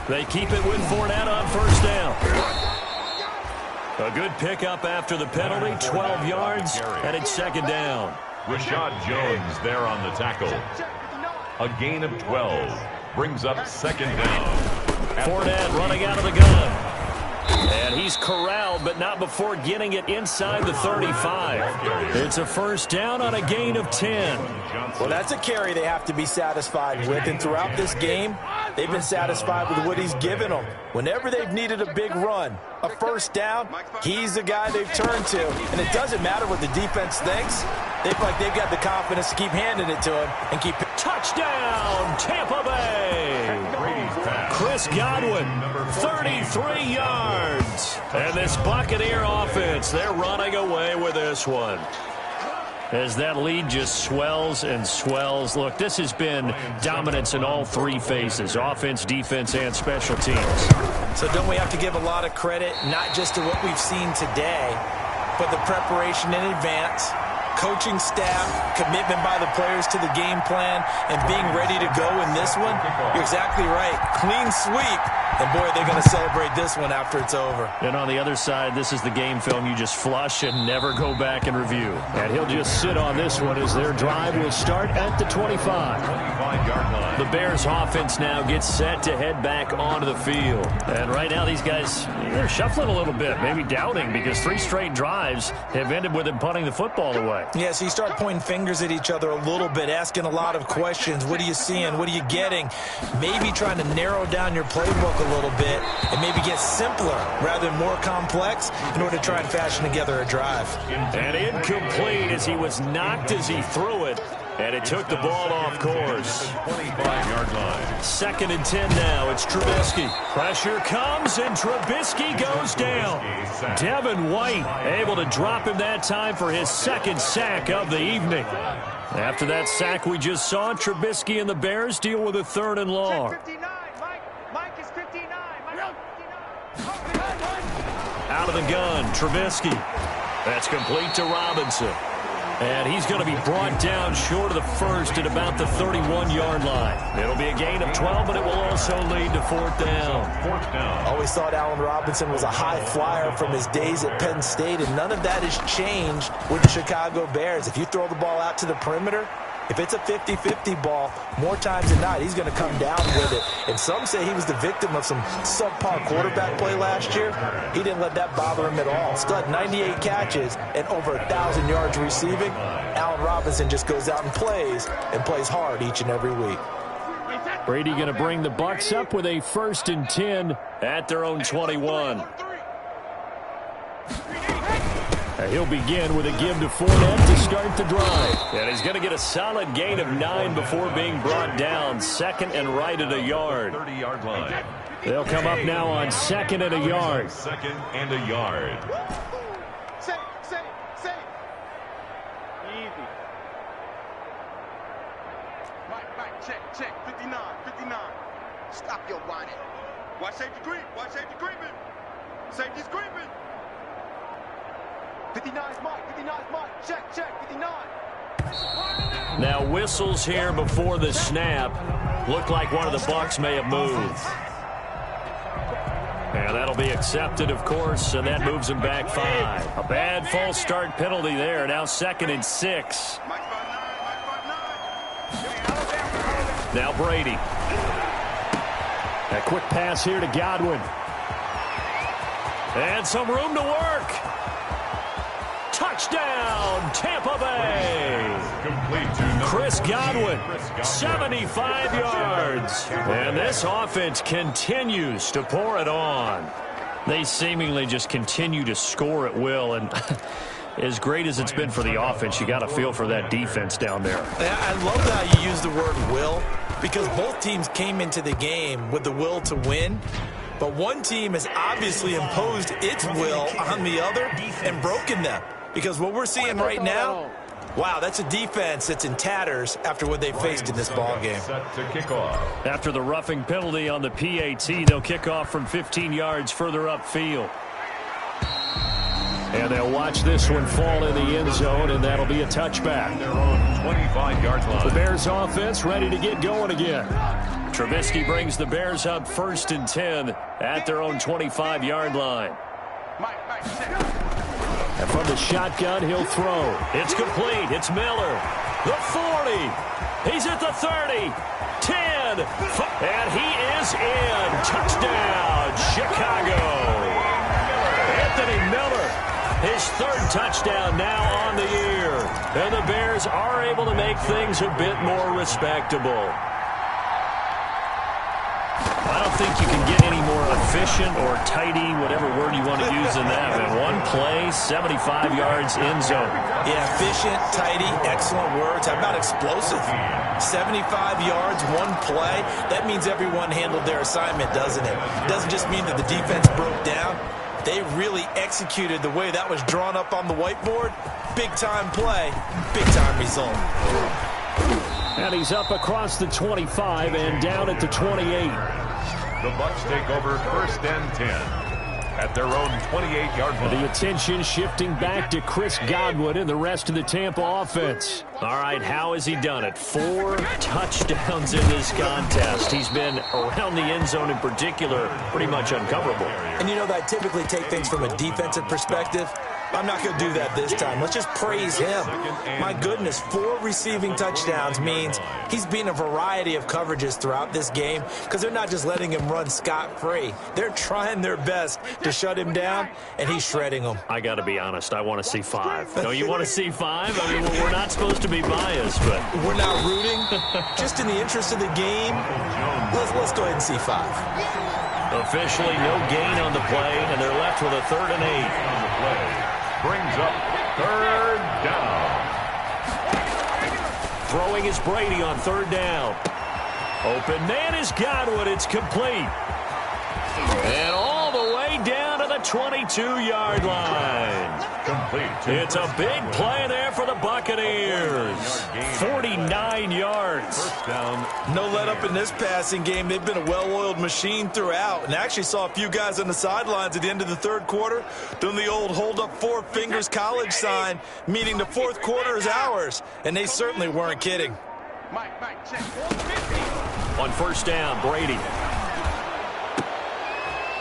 They keep it with Fournette on first down. A good pickup after the penalty, 12 yards, and it's second down. Rashad Jones there on the tackle. A gain of 12 brings up second down. Fournette running out of the gun. And he's corralled, but not before getting it inside the 35. It's a first down on a gain of 10. Well, that's a carry they have to be satisfied with. And throughout this game, they've been satisfied with what he's given them. Whenever they've needed a big run, a first down, he's the guy they've turned to. And it doesn't matter what the defense thinks. They feel like they've got the confidence to keep handing it to him and keep it. Touchdown, Tampa Bay. Chris Godwin, 33 yards. And this Buccaneer offense, they're running away with this one. As that lead just swells and swells. Look, this has been dominance in all three phases, offense, defense, and special teams. So don't we have to give a lot of credit, not just to what we've seen today, but the preparation in advance, coaching staff, commitment by the players to the game plan, and being ready to go in this one? You're exactly right. Clean sweep. And, boy, they're going to celebrate this one after it's over. And on the other side, this is the game film you just flush and never go back and review. And he'll just sit on this one as their drive will start at the 25. 25-yard line. The Bears offense now gets set to head back onto the field. And right now these guys, they're shuffling a little bit, maybe doubting, because 3 straight drives have ended with them punting the football away. Yeah, so you start pointing fingers at each other a little bit, asking a lot of questions. What are you seeing? What are you getting? Maybe trying to narrow down your playbook a little bit and maybe get simpler rather than more complex in order to try and fashion together a drive. And incomplete as he was knocked as he threw it. And it took the ball off course. 25-yard line. 2nd and 10 now. It's Trubisky. Pressure comes, and Trubisky goes down. Devin White able to drop him that time for his 2nd sack of the evening. After that sack we just saw, Trubisky and the Bears deal with a 3rd and long. Mike is 59. Out of the gun, Trubisky. That's complete to Robinson. And he's going to be brought down short of the first at about the 31-yard line. It'll be a gain of 12, but it will also lead to 4th down. Always thought Allen Robinson was a high flyer from his days at Penn State, and none of that has changed with the Chicago Bears. If you throw the ball out to the perimeter, if it's a 50-50 ball, more times than not, he's going to come down with it. And some say he was the victim of some subpar quarterback play last year. He didn't let that bother him at all. Still had 98 catches and over 1,000 yards receiving. Allen Robinson just goes out and plays hard each and every week. Brady going to bring the Bucs up with a 1st and 10 at their own 21. He'll begin with a give to Fournette to start the drive. And he's going to get a solid gain of 9 before being brought down. 2nd and right at a yard. 30-yard line. They'll come up now on 2nd and a yard. 2nd and a yard. Say. Easy. Mike, check. 59. Stop your whining. Why safety creep? Creeping? Safety's creeping. 59's Mike. Check. 59. Now whistles here before the snap. Looked like one of the Bucs may have moved. And that'll be accepted, of course, and that moves him back 5. A bad false start penalty there. Now 2nd and 6. Now Brady. A quick pass here to Godwin. And some room to work. Touchdown, Tampa Bay. Chris Godwin, 75 yards. And this offense continues to pour it on. They seemingly just continue to score at will. And as great as it's been for the offense, you got to feel for that defense down there. I love how you use the word will, because both teams came into the game with the will to win. But one team has obviously imposed its will on the other and broken them. Because what we're seeing right now, wow, that's a defense that's in tatters after what they faced in this ballgame. After the roughing penalty on the PAT, they'll kick off from 15 yards further upfield. And they'll watch this one fall in the end zone, and that'll be a touchback. Their own 25-yard line. The Bears offense ready to get going again. Trubisky brings the Bears up 1st and 10 at their own 25-yard line. And from the shotgun, he'll throw. It's complete. It's Miller. The 40. He's at the 30. 10. And he is in. Touchdown, Chicago. Anthony Miller, his 3rd touchdown now on the year. And the Bears are able to make things a bit more respectable. I don't think you can get any more efficient or tidy, whatever word you want to use in that. And one play, 75 yards in zone. Yeah, efficient, tidy, excellent words. How about explosive? 75 yards, one play. That means everyone handled their assignment, doesn't it? It doesn't just mean that the defense broke down. They really executed the way that was drawn up on the whiteboard. Big-time play, big-time result. And he's up across the 25 and down at the 28. The Bucs take over 1st and 10 at their own 28-yard line. The attention shifting back to Chris Godwin and the rest of the Tampa offense. All right, how has he done it? 4 touchdowns in this contest. He's been around the end zone in particular, pretty much uncoverable. And you know that I typically take things from a defensive perspective. I'm not going to do that this time. Let's just praise him. My goodness, 4 receiving touchdowns means he's been a variety of coverages throughout this game, because they're not just letting him run scot-free. They're trying their best to shut him down, and he's shredding them. I got to be honest, I want to see 5. Don't you want to see 5? I mean, we're not supposed to be biased, but we're not rooting. Just in the interest of the game, let's go ahead and see 5. Officially no gain on the play, and they're left with a 3rd and 8 on the play. Brings up 3rd down. Throwing is Brady on third down. Open man is Godwin. It's complete. And all the way down to the 22-yard line. It's a big play there for the Buccaneers. 49 yards. First down. No let up in this passing game. They've been a well-oiled machine throughout. And actually saw a few guys on the sidelines at the end of the third quarter doing the old hold up four fingers college sign, meaning the fourth quarter is ours. And they certainly weren't kidding. On first down, Brady.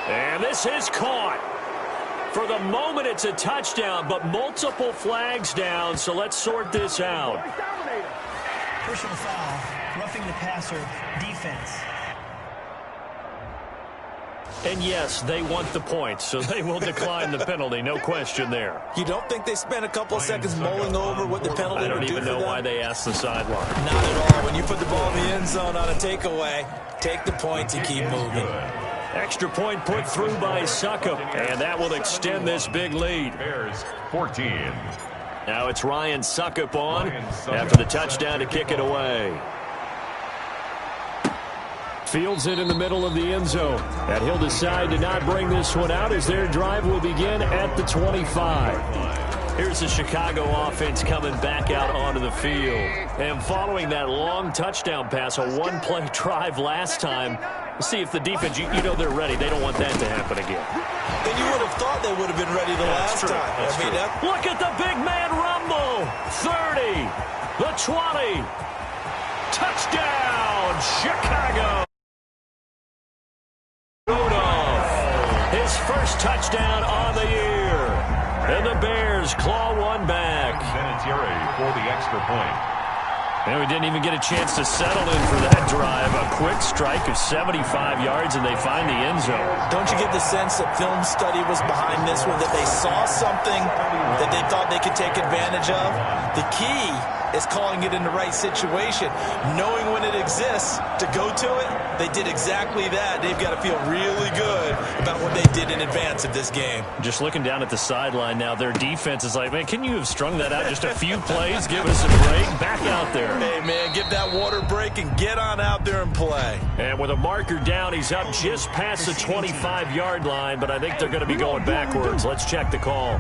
And this is caught. For the moment, it's a touchdown, but multiple flags down, so let's sort this out. Personal foul, roughing the passer, defense. And yes, they want the points, so they will decline the penalty, no question there. You don't think they spent a couple of seconds mulling over what the penalty I don't would do even for know them? why they asked the sideline. Not at all. When you put the ball in the end zone on a takeaway, take the points and keep moving. Extra point put through by Succop, and that will extend this big lead. Bears 14. Now it's Ryan Succop on after the touchdown to kick it away. Fields it in the middle of the end zone. And he'll decide to not bring this one out as their drive will begin at the 25. Here's the Chicago offense coming back out onto the field. And following that long touchdown pass, a one-play drive last time, see if the defense, you know they're ready. They don't want that to happen again. And you would have thought they would have been ready the last time. Look at the big man rumble. 30, the 20. Touchdown, Chicago. His first touchdown on the year. And the Bears claw one back. Vinatieri for the extra point. And we didn't even get a chance to settle in for that drive. A quick strike of 75 yards, and they find the end zone. Don't you get the sense that film study was behind this one, that they saw something that they thought they could take advantage of? The key is calling it in the right situation, knowing when it exists to go to it. They did exactly that. They've got to feel really good about what they did in advance of this game. Just looking down at the sideline now, their defense is like, man, can you have strung that out just a few plays? Give us a break. Back out there. Hey, man, give that water break and get on out there and play. And with a marker down, he's up just past the 25-yard line, but I think they're going to be going backwards. Let's check the call.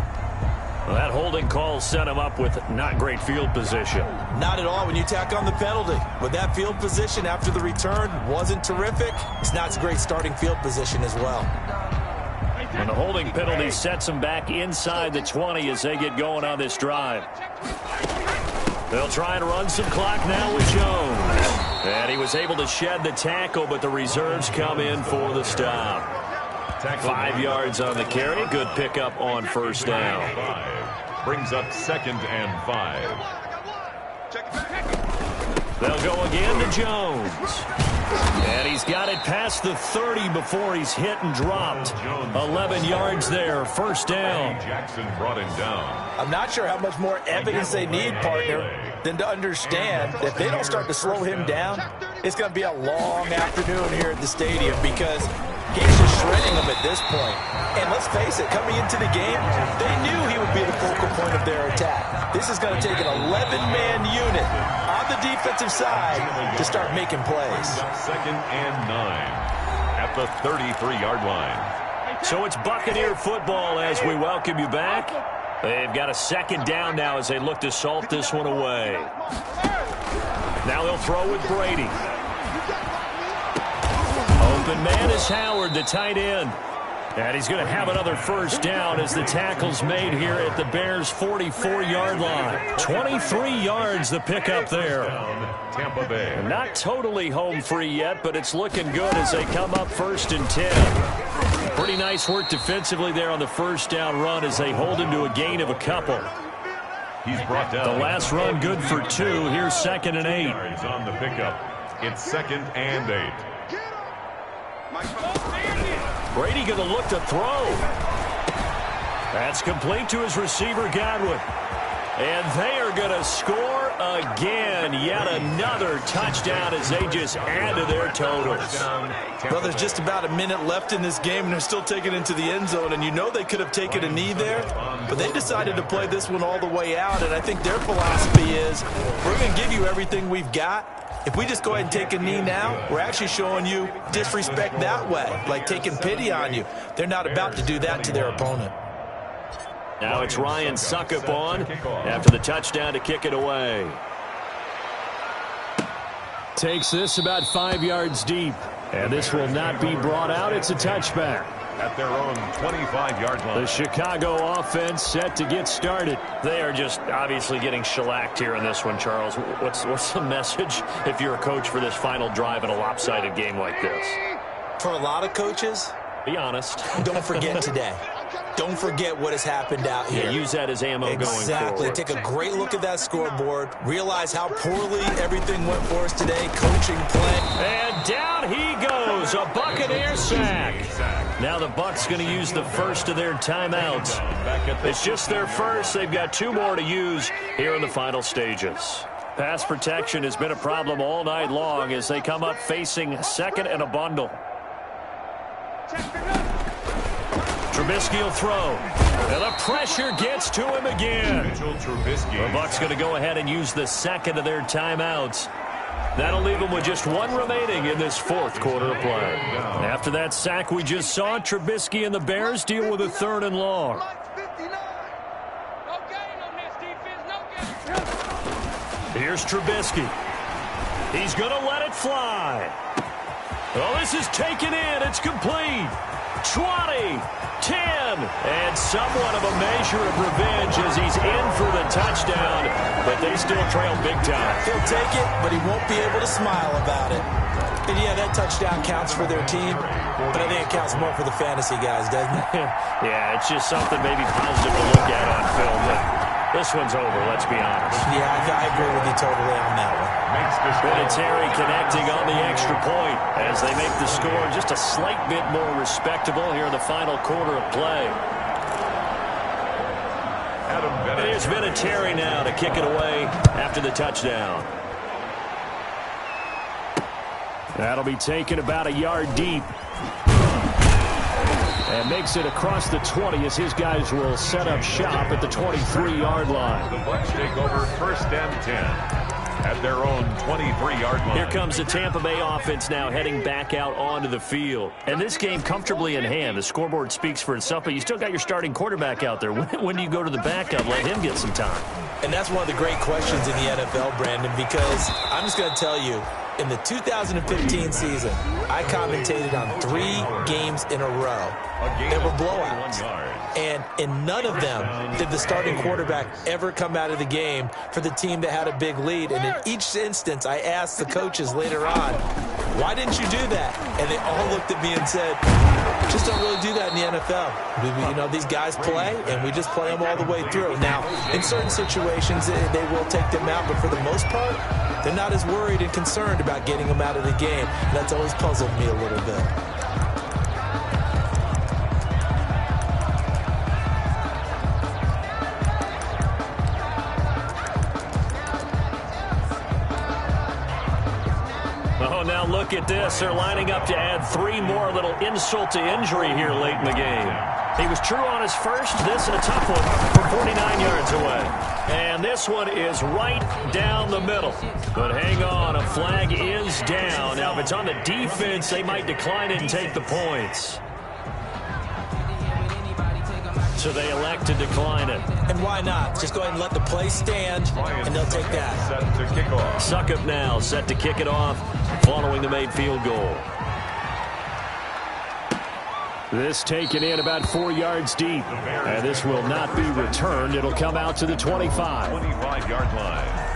Well, that holding call set him up with not great field position. Not at all when you tack on the penalty. With that field position after the return wasn't terrific, it's not a great starting field position as well. And the holding penalty sets him back inside the 20 as they get going on this drive. They'll try and run some clock now with Jones. And he was able to shed the tackle, but the reserves come in for the stop. 5 yards on the carry. Good pickup on first down. Brings up 2nd and 5. They'll go again to Jones. And he's got it past the 30 before he's hit and dropped. 11 yards there, first down. Jackson brought him down. I'm not sure how much more evidence they need, partner, than to understand that if they don't start to slow him down, it's going to be a long afternoon here at the stadium because he's just shredding them at this point. And let's face it, coming into the game, they knew he would be the focal point of their attack. This is going to take an 11-man unit on the defensive side to start making plays. 2nd and 9 at the 33-yard line. So it's Buccaneer football as we welcome you back. They've got a second down now as they look to salt this one away. Now they'll throw with Brady. Open man is Howard, the tight end. And he's going to have another first down as the tackle's made here at the Bears' 44-yard line. 23 yards the pickup there. Tampa Bay. Not totally home free yet, but it's looking good as they come up 1st and 10. Pretty nice work defensively there on the first down run as they hold him to a gain of a couple. He's brought down. The last run good for 2. Here's 2nd and 8. Yards on the pickup. It's 2nd and 8. Brady going to look to throw. That's complete to his receiver, Godwin. And they are going to score again. Yet another touchdown as they just add to their totals. Well, there's just about a minute left in this game, and they're still taking it into the end zone. And you know they could have taken a knee there, but they decided to play this one all the way out. And I think their philosophy is, we're going to give you everything we've got. If we just go ahead and take a knee now, we're actually showing you disrespect that way, like taking pity on you. They're not about to do that to their opponent. Now it's Ryan Suckup on after the touchdown to kick it away. Takes this about 5 yards deep, and this will not be brought out. It's a touchback. At their own 25-yard line. The Chicago offense set to get started. They are just obviously getting shellacked here in this one, Charles. What's the message if you're a coach for this final drive in a lopsided game like this? For a lot of coaches, be honest. Don't forget today. Don't forget what has happened out here. Yeah, use that as ammo going forward. Exactly. Take a great look at that scoreboard. Realize how poorly everything went for us today. Coaching, play. And down he goes. A Buccaneer sack. Now the Bucs going to use the first of their timeouts. It's just their first. They've got 2 more to use here in the final stages. Pass protection has been a problem all night long as they come up facing second and a bundle. Trubisky will throw. And the pressure gets to him again. The Bucs going to go ahead and use the second of their timeouts. That'll leave them with just 1 remaining in this 4th quarter of play. After that sack we just saw, Trubisky and the Bears deal with a 3rd and long. Here's Trubisky. He's going to let it fly. Well, this is taken in. It's complete. 20, 10, and somewhat of a measure of revenge as he's in for the touchdown, but they still trail big time. He'll take it, but he won't be able to smile about it. And yeah, that touchdown counts for their team, but I think it counts more for the fantasy guys, doesn't it? Yeah, it's just something maybe positive to look at on film, but this one's over, let's be honest. Yeah, I agree with you totally on that one. Vinatieri connecting on the extra point as they make the score just a slight bit more respectable here in the final quarter of play. Here's Vinatieri now to kick it away after the touchdown. That'll be taken about a yard deep. And makes it across the 20 as his guys will set up shop at the 23-yard line. The Bucs take over 1st and 10. At their own 23-yard line. Here comes the Tampa Bay offense now heading back out onto the field. And this game comfortably in hand. The scoreboard speaks for itself, but you still got your starting quarterback out there. When do you go to the backup? Let him get some time. And that's one of the great questions in the NFL, Brandon, because I'm just going to tell you, in the 2015 season, I commentated on 3 games in a row that were blowouts. And in none of them did the starting quarterback ever come out of the game for the team that had a big lead. And in each instance, I asked the coaches later on, why didn't you do that? And they all looked at me and said, just don't really do that in the NFL. You know, these guys play, and we just play them all the way through. Now, in certain situations, they will take them out, but for the most part, they're not as worried and concerned about getting them out of the game. And that's always puzzled me a little bit. Oh, now look at this. They're lining up to add 3 more, little insult to injury here late in the game. He was true on his first. This a tough one from 49 yards away. And this one is right down the middle. But hang on, a flag is down. Now, if it's on the defense, they might decline it and take the points. So they elect to decline it. And why not? Just go ahead and let the play stand, and they'll take that. Set to kick off. Suckup now, set to kick it off following the made field goal. This taken in about 4 yards deep. And this will not be returned. It'll come out to the 25. 25-yard line.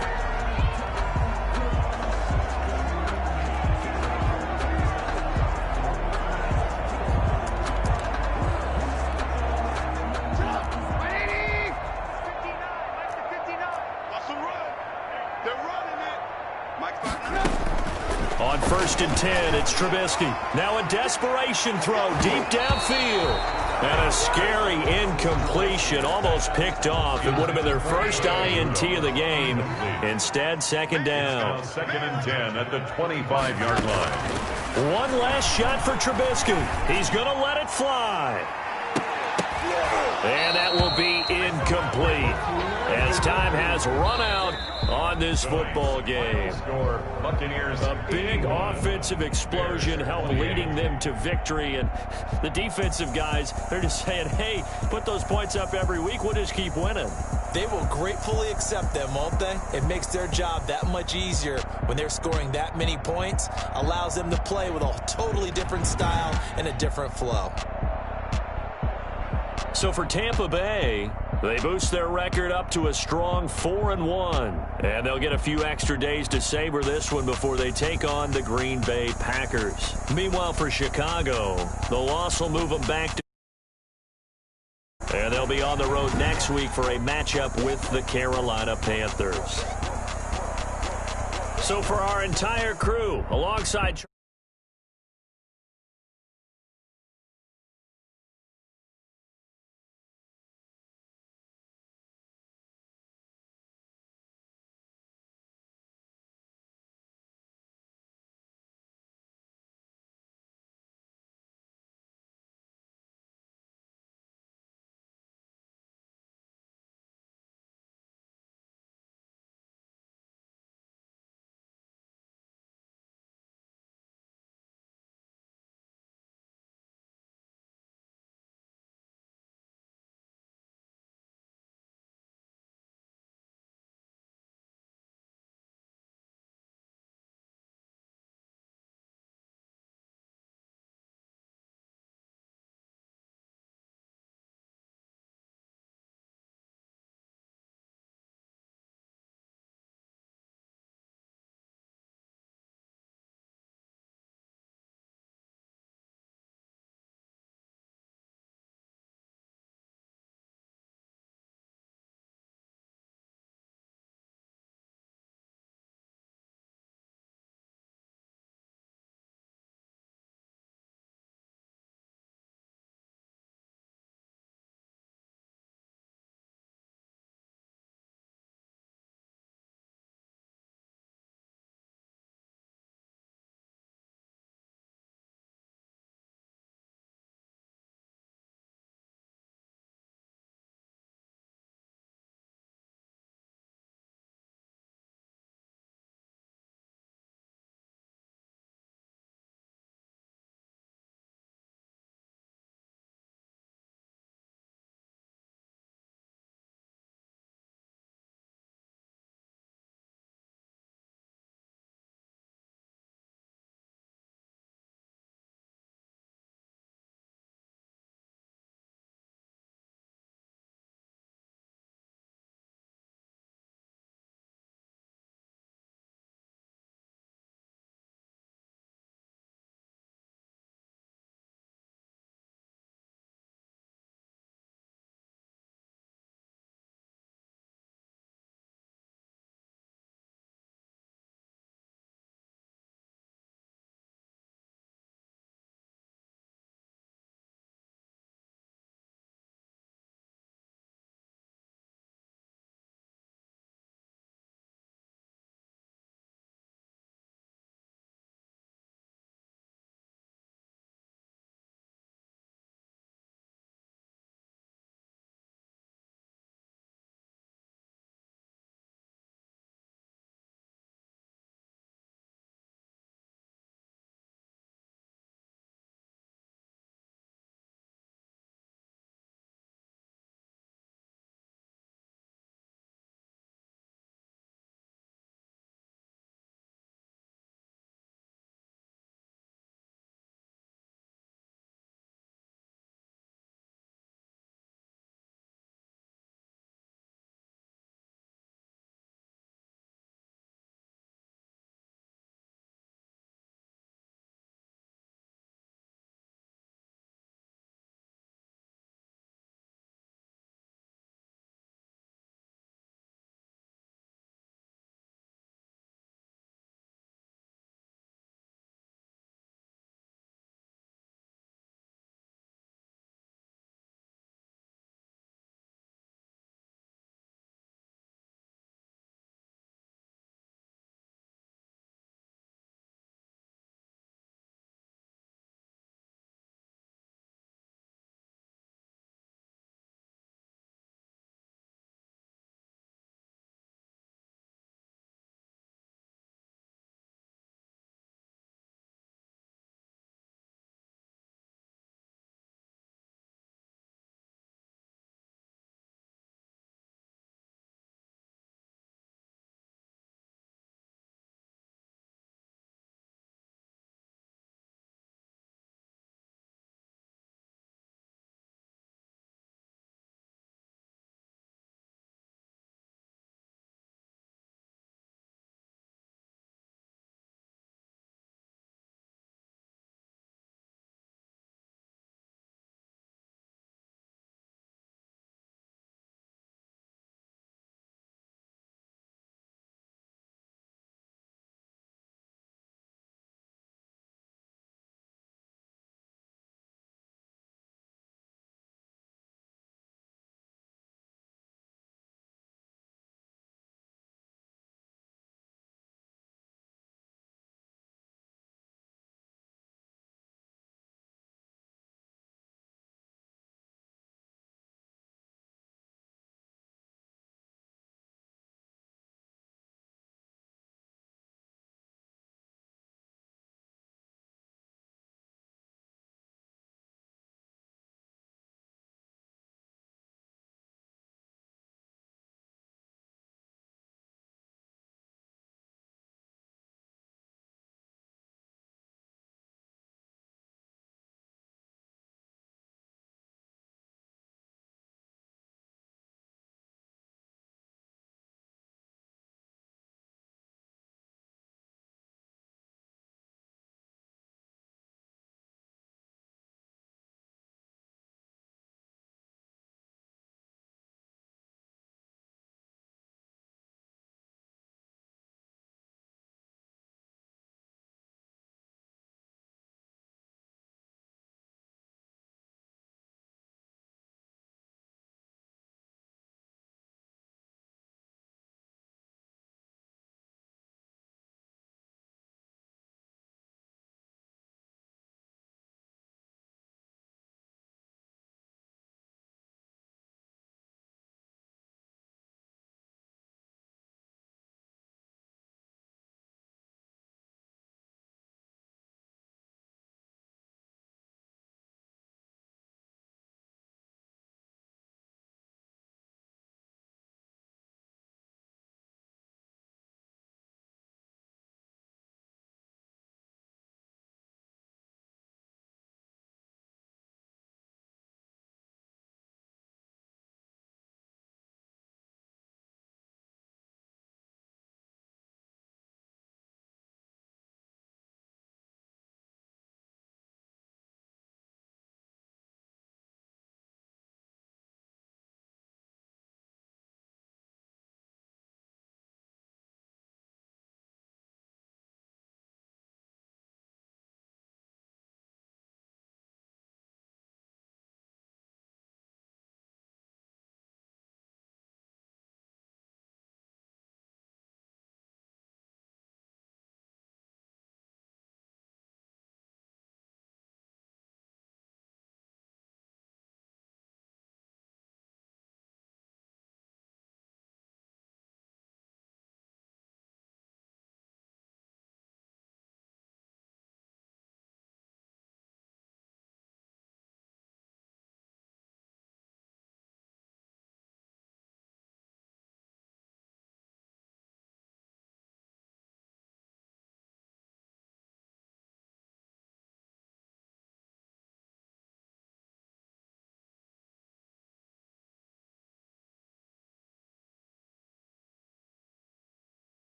On 1st and 10, it's Trubisky. Now a desperation throw deep downfield. And a A scary incompletion, almost picked off. It would have been their first INT of the game. Instead, second down. Second and 10 at the 25-yard line. One last shot for Trubisky. He's going to let it fly. And that will be incomplete as time has run out on this football game. A big offensive explosion helped leading them to victory, and the defensive guys, they're just saying, hey, put those points up every week, we'll just keep winning. They will gratefully accept them, won't they? It makes their job that much easier when they're scoring that many points, allows them to play with a totally different style and a different flow. So for Tampa Bay, they boost their record up to a strong 4-1. And they'll get a few extra days to savor this one before they take on the Green Bay Packers. Meanwhile, for Chicago, the loss will move them back to... And they'll be on the road next week for a matchup with the Carolina Panthers. So for our entire crew, alongside...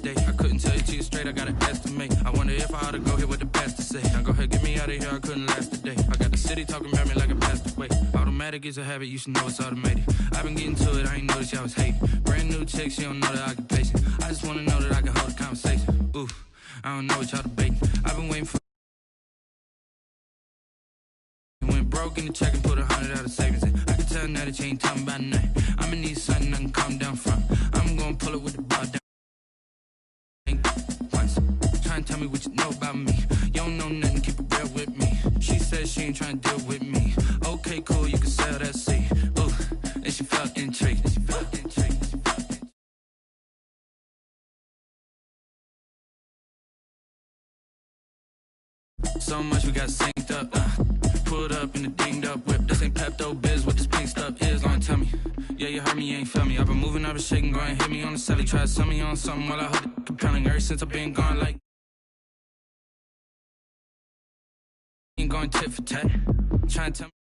day. I couldn't tell you to you straight, I gotta estimate. I wonder if I ought to go here with the pastor say. Now go ahead, get me out of here, I couldn't last today. I got the city talking about me like I passed away. Automatic is a habit, you should know it's automated. I've been getting to it, I ain't noticed y'all was hating. Brand new chick, she don't know the occupation. I just wanna know that I can hold a conversation. Ooh, I don't know what y'all debating. I've been waiting for went broke in the check and put 100 out of savings in. I can tell now that you ain't talking about nothing. I'ma need something I can calm down from. I'm gonna pull it with the bar down. Once, try and tell me what you know about me. You don't know nothing, keep it real with me. She said she ain't trying to deal with me. Okay, cool, you can sell that seat. Ooh, and she felt intrigued. She felt intrigued. So much we got synced up. Pulled up in the dinged up whip. This ain't Pepto Biz, what this pink stuff is. Don't tell me. Yeah, you heard me, you ain't feel me. I've been moving, I've been shaking, go and hit me on the celly. Try to sell me on something while I hold it compelling. Ever since I've been gone, like ain't going tit for tat. Trying to tell me.